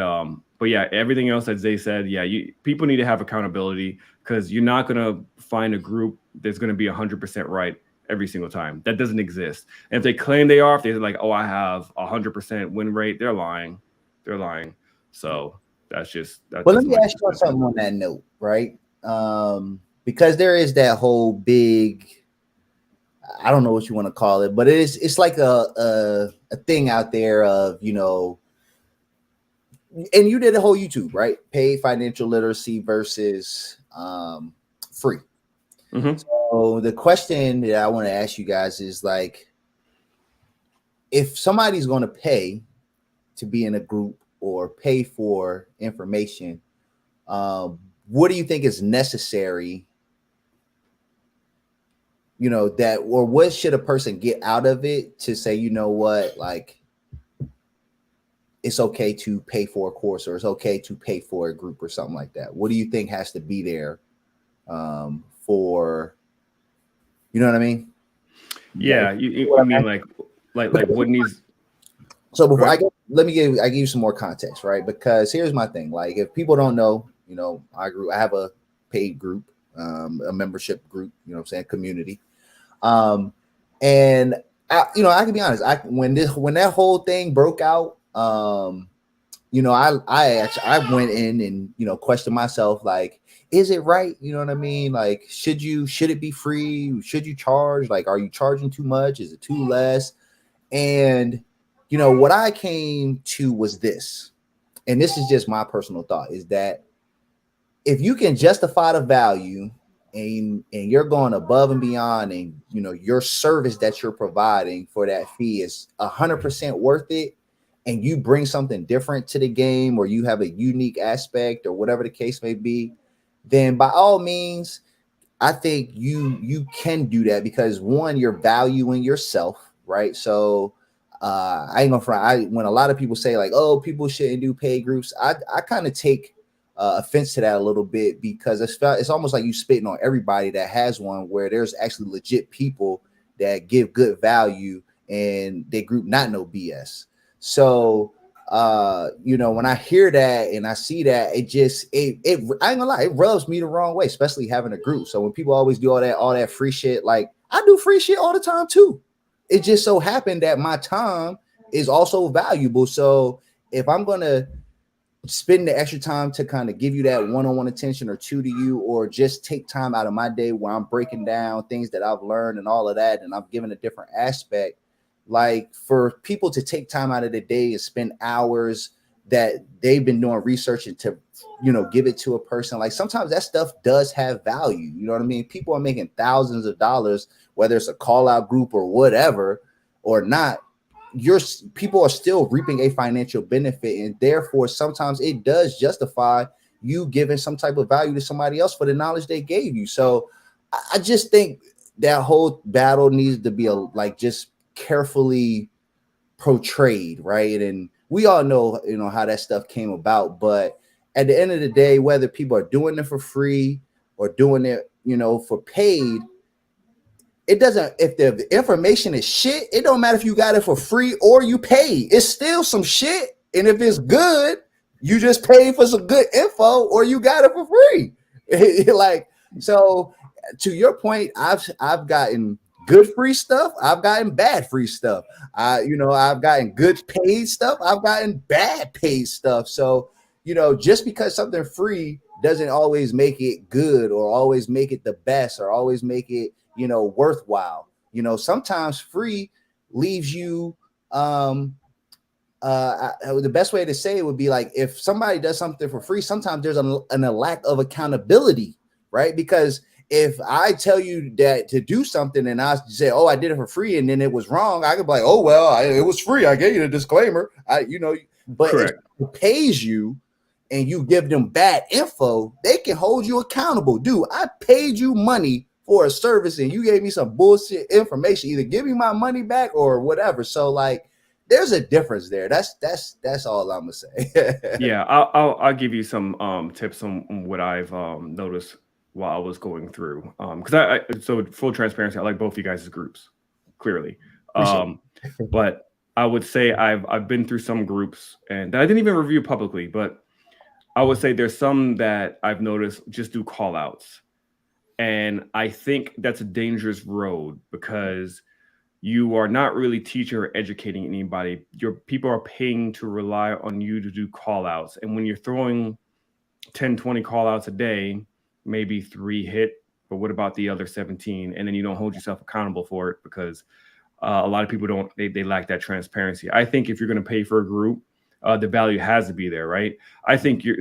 but yeah, everything else that Zay said, yeah, people need to have accountability because you're not gonna find a group that's gonna be 100% right every single time. That doesn't exist. And if they claim they are, if they're like, oh, I have 100% win rate, they're lying. They're lying. So that's well, let me ask you something on that note, right? Because there is that whole big, I don't know what you want to call it, but it's like a thing out there of, and you did a whole YouTube, right? Paid financial literacy versus free. Mm-hmm. So the question that I want to ask you guys is like, if somebody's going to pay to be in a group or pay for information, what do you think is necessary? That, or what should a person get out of it to say, you know what, like, it's okay to pay for a course or it's okay to pay for a group or something like that? What do you think has to be there for, you know what I mean? Yeah, you mean like what needs? So before I give you some more context, right? Because here's my thing: like, if people don't know, I have a paid group, a membership group, I'm saying, community, and I can be honest. When that whole thing broke out, I went in and questioned myself, like, is it right? You know what I mean? Like, should it be free? Should you charge? Like, are you charging too much? Is it too less? And what I came to was this, and this is just my personal thought, is that if you can justify the value and you're going above and beyond, and your service that you're providing for that fee is 100% worth it, and you bring something different to the game, or you have a unique aspect, or whatever the case may be, then by all means, I think you can do that, because one, you're valuing yourself, right? So I ain't gonna front. When a lot of people say like, oh, people shouldn't do paid groups, I kind of take offense to that a little bit, because it's almost like you spitting on everybody that has one, where there's actually legit people that give good value and they group not no BS. So when I hear that and I see that, I ain't gonna lie, it rubs me the wrong way, especially having a group. So when people always do all that free shit, like, I do free shit all the time too. It just so happened that my time is also valuable. So if I'm gonna spend the extra time to kind of give you that one-on-one attention, or two to you, or just take time out of my day where I'm breaking down things that I've learned and all of that, and I'm giving a different aspect, like, for people to take time out of the day and spend hours that they've been doing research and to give it to a person, like, sometimes that stuff does have value. You know what I mean? People are making thousands of dollars, whether it's a call out group or whatever or not. People are still reaping a financial benefit, and therefore sometimes it does justify you giving some type of value to somebody else for the knowledge they gave you. So I just think that whole battle needs to be just carefully portrayed, right? And we all know, how that stuff came about. But at the end of the day, whether people are doing it for free or doing it, for paid, it doesn't, if the information is shit, it don't matter if you got it for free or you pay. It's still some shit. And if it's good, you just paid for some good info or you got it for free. So to your point, I've gotten good free stuff. I've gotten bad free stuff. I've gotten good paid stuff. I've gotten bad paid stuff. So, just because something free doesn't always make it good or always make it the best or always make it, worthwhile. Sometimes free leaves you, the best way to say it would be like, if somebody does something for free, sometimes there's a lack of accountability, right? Because if I tell you that to do something and I say, oh, I did it for free, and then it was wrong, I could be like, oh, well, it was free. I gave you the disclaimer. But Correct. if it pays you and you give them bad info, they can hold you accountable. Dude, I paid you money for a service and you gave me some bullshit information. Either give me my money back or whatever. So there's a difference there. That's all I'm gonna say. Yeah, I'll give you some tips on what I've noticed while I was going through. Because I so full transparency, I like both you guys' groups, clearly. But I would say I've been through some groups and I didn't even review publicly, but I would say there's some that I've noticed just do call outs. And I think that's a dangerous road because you are not really teaching or educating anybody. Your people are paying to rely on you to do call outs. And when you're throwing 10, 20 call outs a day, maybe 3 hit, but what about the other 17? And then you don't hold yourself accountable for it because a lot of people don't, they lack that transparency. I think if you're going to pay for a group, the value has to be there, right? I think your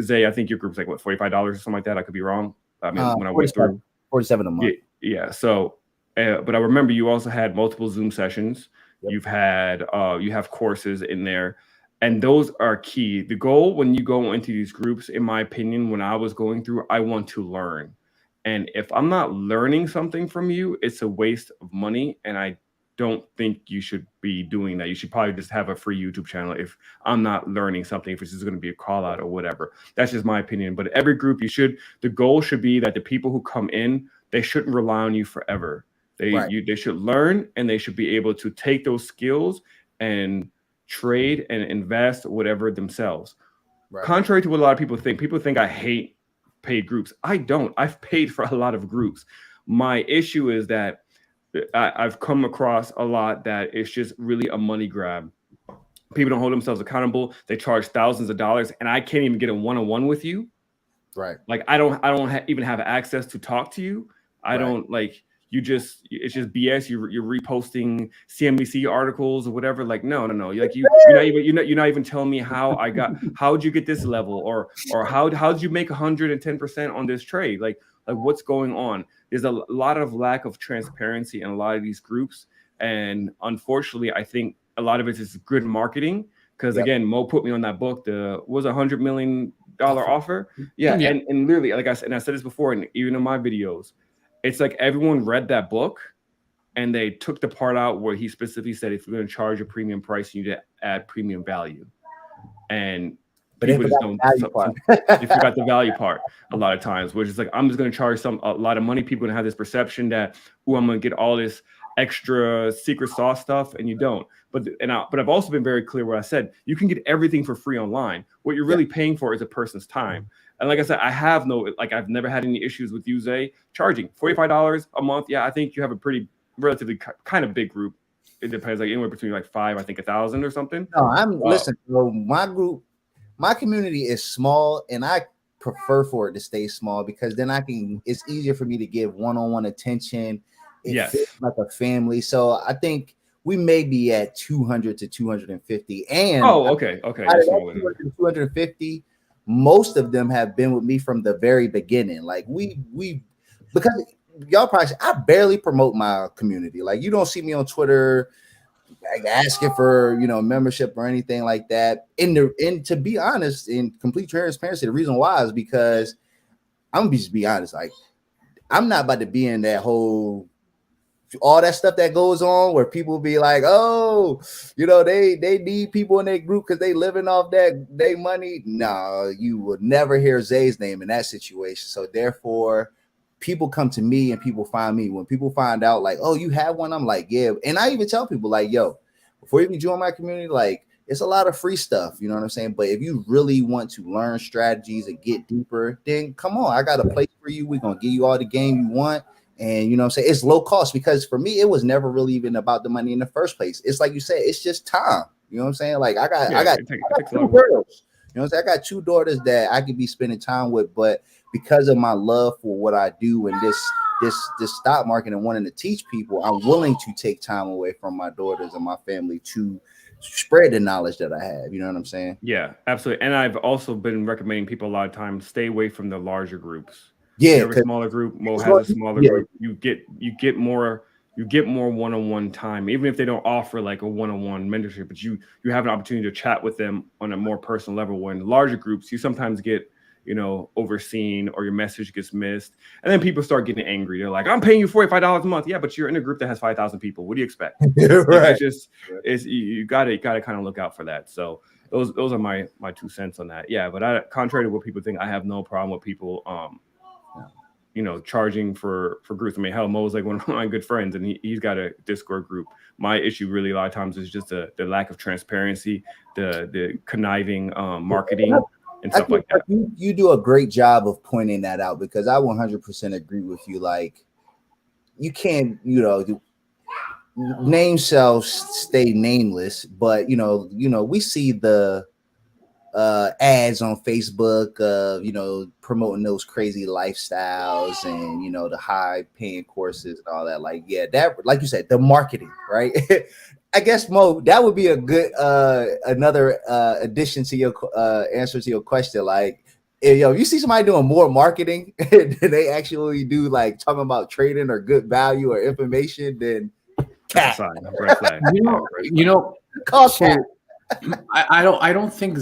group's like what, $45 or something like that. I could be wrong. I mean, when I went through $47 a month. Yeah. So, but I remember you also had multiple Zoom sessions. Yep. You've had, you have courses in there, and those are key. The goal when you go into these groups, in my opinion, when I was going through, I want to learn. And if I'm not learning something from you, it's a waste of money. And I don't think you should be doing that. You should probably just have a free YouTube channel if I'm not learning something, if it's just going to be a call out or whatever. That's just my opinion. But every group, the goal should be that the people who come in, they shouldn't rely on you forever. They should learn, and they should be able to take those skills and trade and invest whatever themselves. Right. Contrary to what a lot of people think I hate paid groups. I don't. I've paid for a lot of groups. My issue is that I've come across a lot that it's just really a money grab. People don't hold themselves accountable. They charge thousands of dollars, and I can't even get a one-on-one with you. Right. Like I don't even have access to talk to you. I don't like you. It's just BS. You're reposting CNBC articles or whatever. Like no. Like you're not even telling me how'd you get this level or how'd you make 110% on this trade? Like what's going on? There's a lot of lack of transparency in a lot of these groups. And unfortunately, I think a lot of it is good marketing. Because again, Mo put me on that book, was $100 million offer. Yeah. And literally, like I said this before, and even in my videos, it's like everyone read that book and they took the part out where he specifically said, if you're going to charge a premium price, you need to add premium value. But people just don't. They forgot the value part a lot of times, which is like, I'm just going to charge a lot of money. People are going to have this perception that, I'm going to get all this extra secret sauce stuff, and you don't. But I've also been very clear where I said you can get everything for free online. What you're really paying for is a person's time. And like I said, I've never had any issues with you, Zay, charging $45 a month. Yeah, I think you have a pretty relatively kind of big group. It depends, like anywhere between like 5, I think 1,000 or something. No, listen. So my community is small, and I prefer for it to stay small because then it's easier for me to give one-on-one attention. It feels like a family. So I think we may be at 200 to 250. And okay. 250, most of them have been with me from the very beginning. Like because y'all probably, I barely promote my community. Like you don't see me on Twitter like asking for membership or anything like that. And to be honest, in complete transparency, the reason why is because I'm gonna just be honest, like I'm not about to be in that whole all that stuff that goes on where people be like, oh, they need people in their group because they living off that they money. No, you would never hear Zay's name in that situation. So therefore, people come to me and people find me. When people find out like, oh, you have one, I'm like, yeah. And I even tell people like, yo, before you can join my community, like it's a lot of free stuff, you know what I'm saying? But if you really want to learn strategies and get deeper, then come on, I got a place for you. We're gonna give you all the game you want. And you know what I'm saying? It's low cost because for me, it was never really even about the money in the first place. It's like you said, it's just time. You know what I'm saying? Like I got two girls. You know what I'm saying? I got 2 daughters that I could be spending time with, but because of my love for what I do and this stock market and wanting to teach people, I'm willing to take time away from my daughters and my family to spread the knowledge that I have. You know what I'm saying? Yeah, absolutely. And I've also been recommending people a lot of times stay away from the larger groups. Yeah, you have a smaller group. Mo has a smaller group. You get more one-on-one time, even if they don't offer like a one-on-one mentorship. But you have an opportunity to chat with them on a more personal level. When larger groups, you sometimes get overseen or your message gets missed, and then people start getting angry. They're like, "I'm paying you $45 a month." Yeah, but you're in a group that has 5,000 people. What do you expect? Right. It's you gotta kind of look out for that. So those are my 2 cents on that. Yeah, but contrary to what people think, I have no problem with people charging for groups. I mean, hell, Mo's like one of my good friends, and he's got a Discord group. My issue really a lot of times is just the lack of transparency, the conniving marketing and stuff like that. You do a great job of pointing that out because I 100% agree with you. Like you can't, name shall stay nameless, but we see the ads on Facebook promoting those crazy lifestyles and the high paying courses and all that. Like, yeah, that, like you said, the marketing, right? I guess Mo, that would be a good another addition to your answer to your question. Like, if you see somebody doing more marketing than they actually do, like talking about trading or good value or information, then cat. Red flag. Call cat. I don't think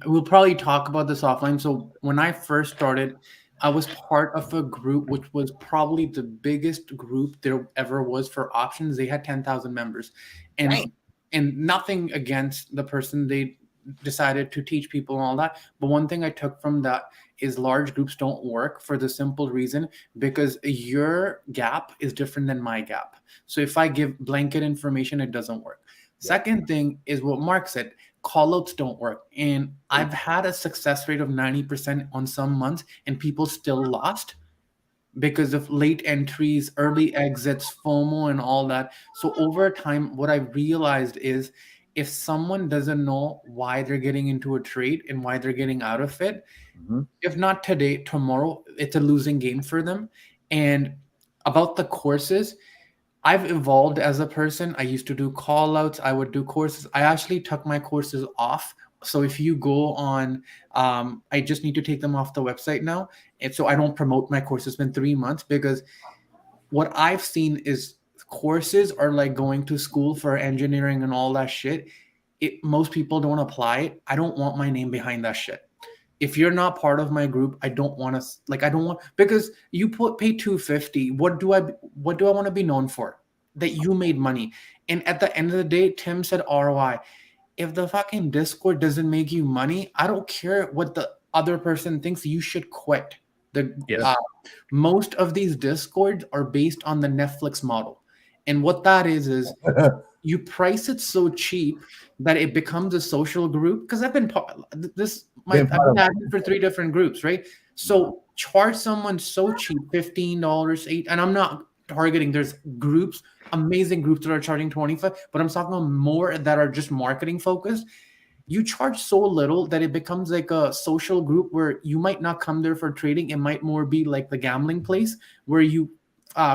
we'll probably talk about this offline. So when I first started, I was part of a group which was probably the biggest group there ever was for options. They had 10,000 members, and nothing against the person. They decided to teach people and all that. But one thing I took from that is large groups don't work for the simple reason because your gap is different than my gap. So if I give blanket information, it doesn't work. Second thing is what Mark said, callouts don't work. And I've had a success rate of 90% on some months and people still lost because of late entries, early exits, FOMO and all that. So over time, what I realized is if someone doesn't know why they're getting into a trade and why they're getting out of it, if not today, tomorrow, it's a losing game for them. And about the courses, I've evolved as a person. I used to do call outs. I would do courses. I actually took my courses off. So if you go on, I just need to take them off the website now. And so I don't promote my courses. It's been 3 months because what I've seen is courses are like going to school for engineering and all that shit. Most people don't apply it. I don't want my name behind that shit. If you're not part of my group, I don't want to because you pay $250. What do I want to be known for? That you made money. And at the end of the day, Tim said ROI. If the fucking Discord doesn't make you money, I don't care what the other person thinks. You should quit. Most of these Discords are based on the Netflix model. And what that is you price it so cheap that it becomes a social group. Because I've been admin for 3 different groups, right? So charge someone so cheap, $15, $8, and I'm not targeting. There's groups, amazing groups that are charging $25, but I'm talking about more that are just marketing focused. You charge so little that it becomes like a social group where you might not come there for trading. It might more be like the gambling place where you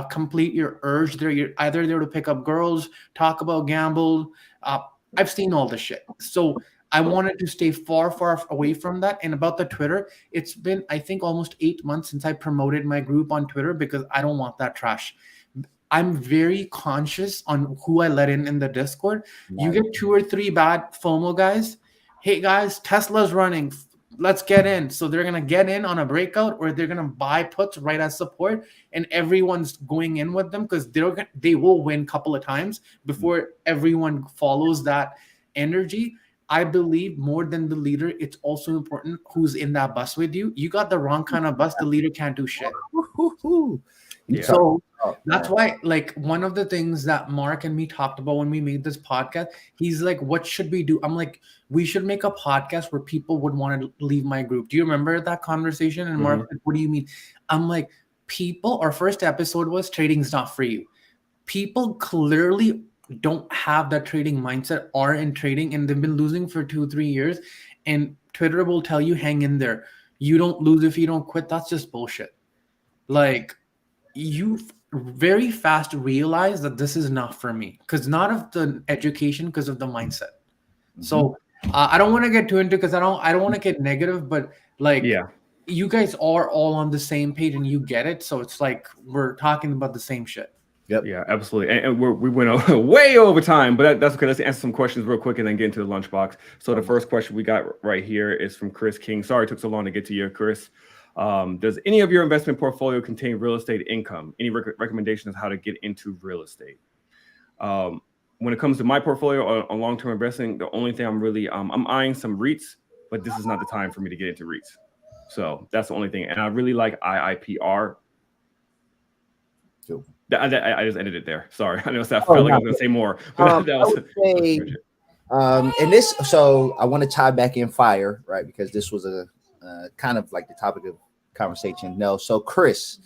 complete your urge there. You're either there to pick up girls, talk about gamble. I've seen all this shit. So I wanted to stay far, far away from that. And about the Twitter, it's been, I think, almost 8 months since I promoted my group on Twitter because I don't want that trash. I'm very conscious on who I let in the Discord. You get 2 or 3 bad FOMO guys. Hey guys, Tesla's running. Let's get in. So they're gonna get in on a breakout, or they're gonna buy puts right as support, and everyone's going in with them because they will win a couple of times before everyone follows that energy. I believe more than the leader, it's also important who's in that bus with you. You got the wrong kind of bus, the leader can't do shit. Yeah. So that's why, like, one of the things that Mark and me talked about when we made this podcast, he's like, what should we do? I'm like, we should make a podcast where people would want to leave my group. Do you remember that conversation? And Mark, like, what do you mean? I'm like, our first episode was trading's not for you. People clearly don't have that trading mindset, are in trading, and they've been losing for 2-3 years. And Twitter will tell you, hang in there. You don't lose if you don't quit. That's just bullshit. Like, you very fast realize that this is not for me, because not of the education, because of the mindset. So I don't want to get too into, because I don't want to get negative, but like, you guys are all on the same page and you get it. So it's like we're talking about the same shit. Yep. Yeah, absolutely. And we went way over time, but that's okay. Let's answer some questions real quick and then get into the lunchbox. So the first question we got right here is from Chris King. Sorry it took so long to get to you, Chris. Does any of your investment portfolio contain real estate income? Any recommendations how to get into real estate? When it comes to my portfolio on long-term investing, the only thing I'm really, I'm eyeing some REITs, but this is not the time for me to get into REITs. So that's the only thing. And I really like IIPR. Cool. I just ended it there. Sorry. I know that felt like I was going to say more. But that was, and this, so I want to tie back in FIRE, right? Because this was a kind of like the topic of conversation. No, so Chris,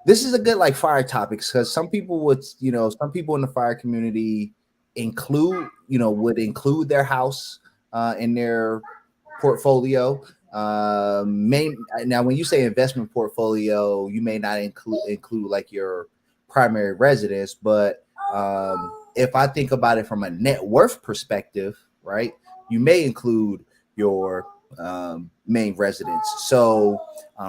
this is a good like FIRE topics, because some people would, some people in the FIRE community would include their house in their portfolio. Now when you say investment portfolio, you may not include like your primary residence, but if I think about it from a net worth perspective, right, you may include your main residence. So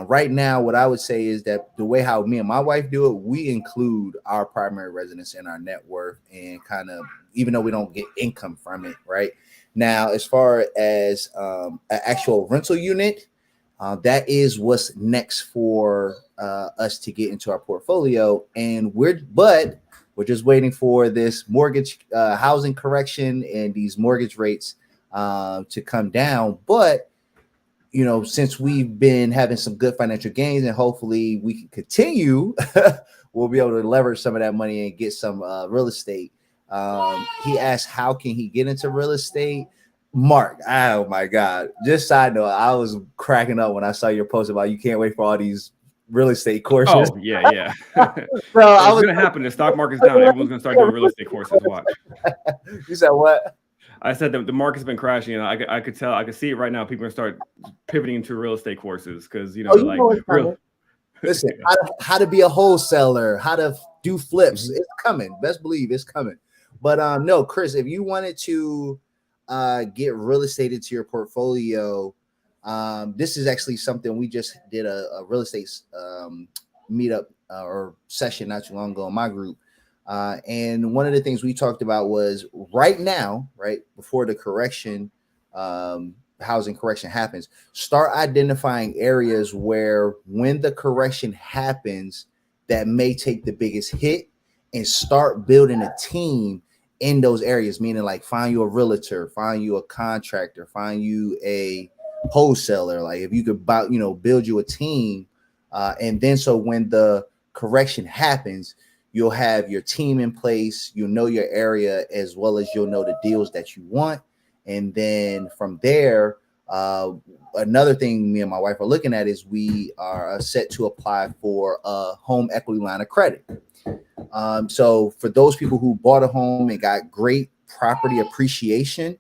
right now, what I would say is that the way how me and my wife do it, we include our primary residence in our net worth, and kind of, even though we don't get income from it, right? Now, as far as an actual rental unit, that is what's next for us to get into our portfolio, and we're just waiting for this mortgage housing correction and these mortgage rates to come down. But since we've been having some good financial gains, and hopefully we can continue, we'll be able to leverage some of that money and get some real estate. He asked, how can he get into real estate? Mark, oh my God. Just side note, I was cracking up when I saw your post about you can't wait for all these real estate courses. Oh, yeah. So it's going to happen. The stock market's down. Everyone's going to start doing real estate courses. Watch. You said what? I said that the market's been crashing. I could tell. I could see it right now. People are going to start pivoting into real estate courses because, listen, how to be a wholesaler, how to do flips. It's coming. Best believe it's coming. But no, Chris, if you wanted to get real estate into your portfolio, this is actually something we just did a real estate meetup or session not too long ago in my group. And one of the things we talked about was right now, right before the correction, housing correction happens, start identifying areas where when the correction happens that may take the biggest hit, and start building a team in those areas, meaning like find you a realtor, find you a contractor, find you a wholesaler. Like if you could build you a team, and then so when the correction happens, you'll have your team in place, you'll know your area, as well as you'll know the deals that you want. And then from there, another thing me and my wife are looking at is we are set to apply for a home equity line of credit. So for those people who bought a home and got great property appreciation,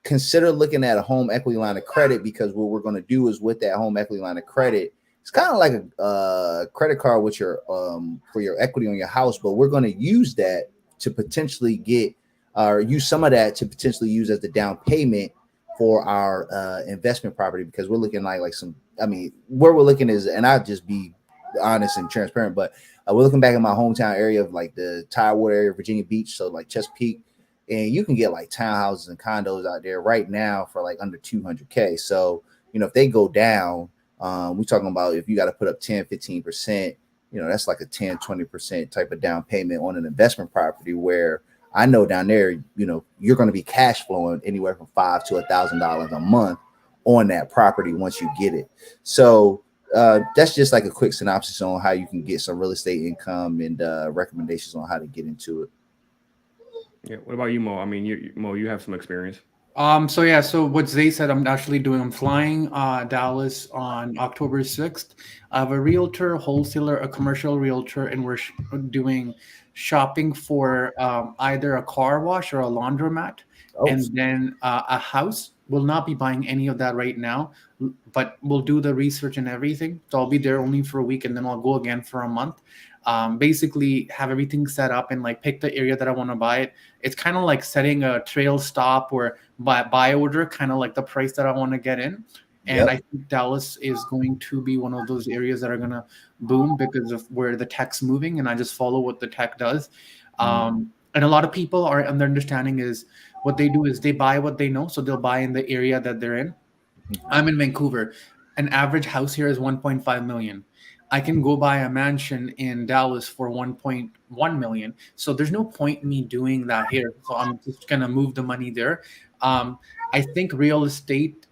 consider looking at a home equity line of credit, because what we're going to do is with that home equity line of credit, it's kind of like a credit card with your for your equity on your house, but we're going to use that to potentially use some of that to potentially use as the down payment for our investment property, because we're looking like some, where we're looking is, and I'll just be honest and transparent. But we're looking back in my hometown area of like the Tidewater area, Virginia Beach, so like Chesapeake, and you can get like townhouses and condos out there right now for like under 200K. So if they go down, we're talking about if you got to put up 10-15%, that's like a 10-20% type of down payment on an investment property, where I know down there, you're going to be cash flowing anywhere from $500 to $1,000 a month on that property once you get it. So that's just like a quick synopsis on how you can get some real estate income and recommendations on how to get into it. Yeah. What about you, Mo? I mean, you have some experience. So what Zay said, I'm flying Dallas on October 6th. I have a realtor, wholesaler, a commercial realtor, and we're doing shopping for either a car wash or a laundromat, and then a house. We'll not be buying any of that right now, but we'll do the research and everything. So I'll be there only for a week, and then I'll go again for a month. Basically have everything set up and like pick the area that I want to buy it. It's kind of like setting a trail stop or buy order, kind of like the price that I want to get in. And I think Dallas is going to be one of those areas that are going to boom because of where the tech's moving, and I just follow what the tech does. And a lot of people are, and their understanding is what they do is they buy what they know, so they'll buy in the area that they're in. I'm in Vancouver. An average house here is 1.5 million. I can go buy a mansion in Dallas for 1.1 million. So there's no point in me doing that here. So I'm just going to move the money there. I think real estate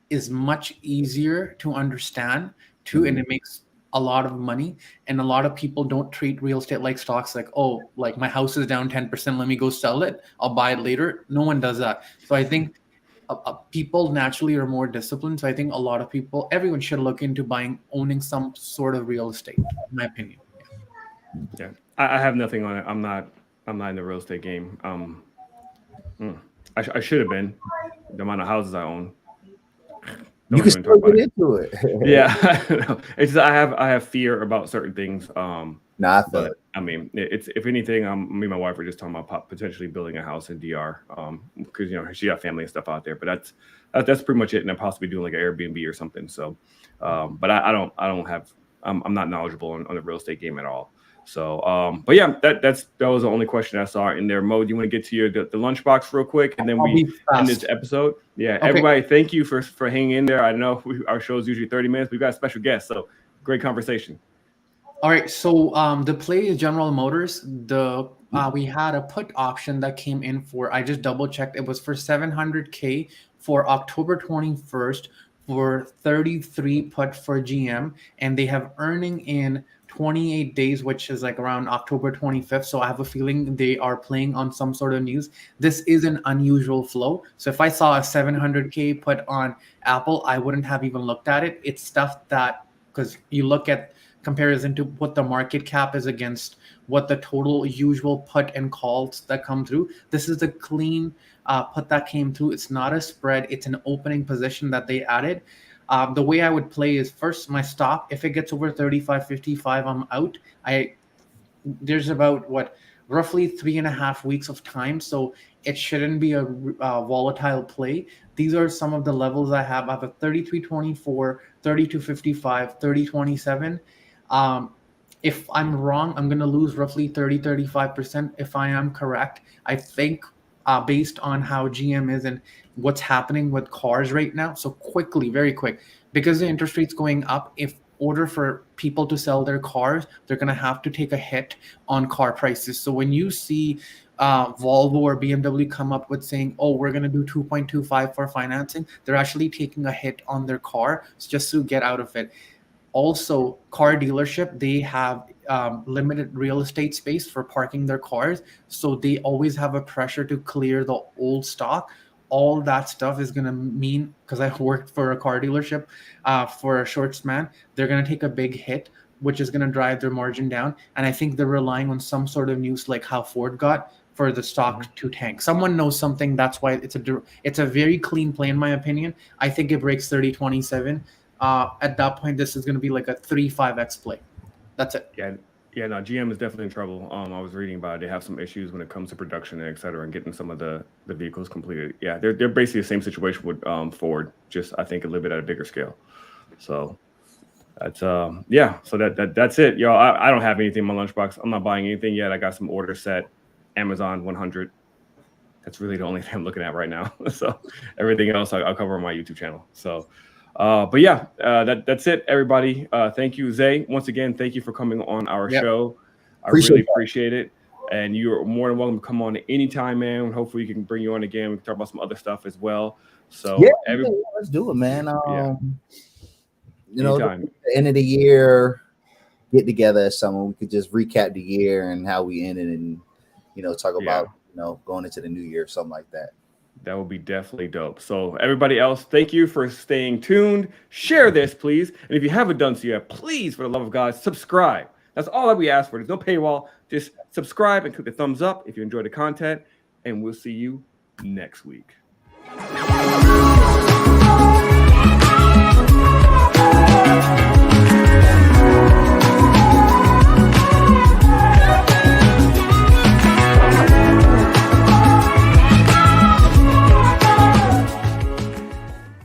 is much easier to understand too, and it makes a lot of money. And a lot of people don't treat real estate like stocks, like, oh, like my house is down 10%, let me go sell it, I'll buy it later. No one does that. So I think people naturally are more disciplined. So I think a lot of people, everyone should look into owning some sort of real estate, in my opinion. Yeah, I have nothing on it. I'm not in the real estate game. I should have been. The amount of houses I own. You can still get into it. Yeah, it's I have fear about certain things. But I mean, it's if anything, me and my wife were just talking about potentially building a house in DR, because she got family and stuff out there. But that's pretty much it, and then possibly doing like an Airbnb or something. So, but I don't have I'm not knowledgeable on the real estate game at all. So, but yeah, that was the only question I saw in there. Mo, do you want to get to the lunchbox real quick, and then we end this episode? Yeah, okay. Everybody, thank you for hanging in there. I know our show is usually 30 minutes. We've got a special guest, so great conversation. All right, so the play is General Motors. We had a put option that came in for, I just double checked, it was for 700K for October 21st for 33 put for GM, and they have earning in 28 days, which is like around October 25th. So I have a feeling they are playing on some sort of news. This is an unusual flow. So if I saw a 700K put on Apple, I wouldn't have even looked at it. It's stuff that, because you look at comparison to what the market cap is against what the total usual put and calls that come through. This is a clean put that came through. It's not a spread. It's an opening position that they added. The way I would play is first my stop. If it gets over 35.55, I'm out. There's about roughly 3.5 weeks of time, so it shouldn't be a volatile play. These are some of the levels I have. I have a 33.24, 32.55, 30.27. If I'm wrong, I'm going to lose roughly 35%. If I am correct, I think based on how GM is and what's happening with cars right now. So quickly, very quick, because the interest rate's going up, if order for people to sell their cars, they're going to have to take a hit on car prices. So when you see Volvo or BMW come up with saying, oh, we're going to do 2.25 for financing, they're actually taking a hit on their car just to get out of it. Also, car dealership, they have limited real estate space for parking their cars. So they always have a pressure to clear the old stock. All that stuff is going to mean, because I worked for a car dealership for a short span, they're going to take a big hit, which is going to drive their margin down. And I think they're relying on some sort of news like how Ford got for the stock to tank. Someone knows something. That's why it's a very clean play, in my opinion. I think it breaks 30.27. At that point, this is going to be like a 3-5x play. That's it. Yeah, no, GM is definitely in trouble. I was reading about it. They have some issues when it comes to production and et cetera, and getting some of the vehicles completed. Yeah, they're basically the same situation with Ford, just I think a little bit at a bigger scale. So, That's yeah. So that's it, y'all. I don't have anything in my lunchbox. I'm not buying anything yet. I got some orders set, Amazon 100. That's really the only thing I'm looking at right now. So everything else I'll cover on my YouTube channel. So, but yeah, that's it, everybody. Thank you, Zay. Once again, thank you for coming on our show. I really appreciate it. And you're more than welcome to come on anytime, man. Hopefully, we can bring you on again. We can talk about some other stuff as well. So yeah, let's do it, man. You know, anytime. The end of the year get together as someone we could just recap the year and how we ended, and talk about going into the new year, something like that. That would be definitely dope. So everybody else, thank you for staying tuned. Share this, please. And if you haven't done so yet, please, for the love of God, subscribe. That's all that we ask for. There's no paywall. Just subscribe and click the thumbs up if you enjoy the content. And we'll see you next week.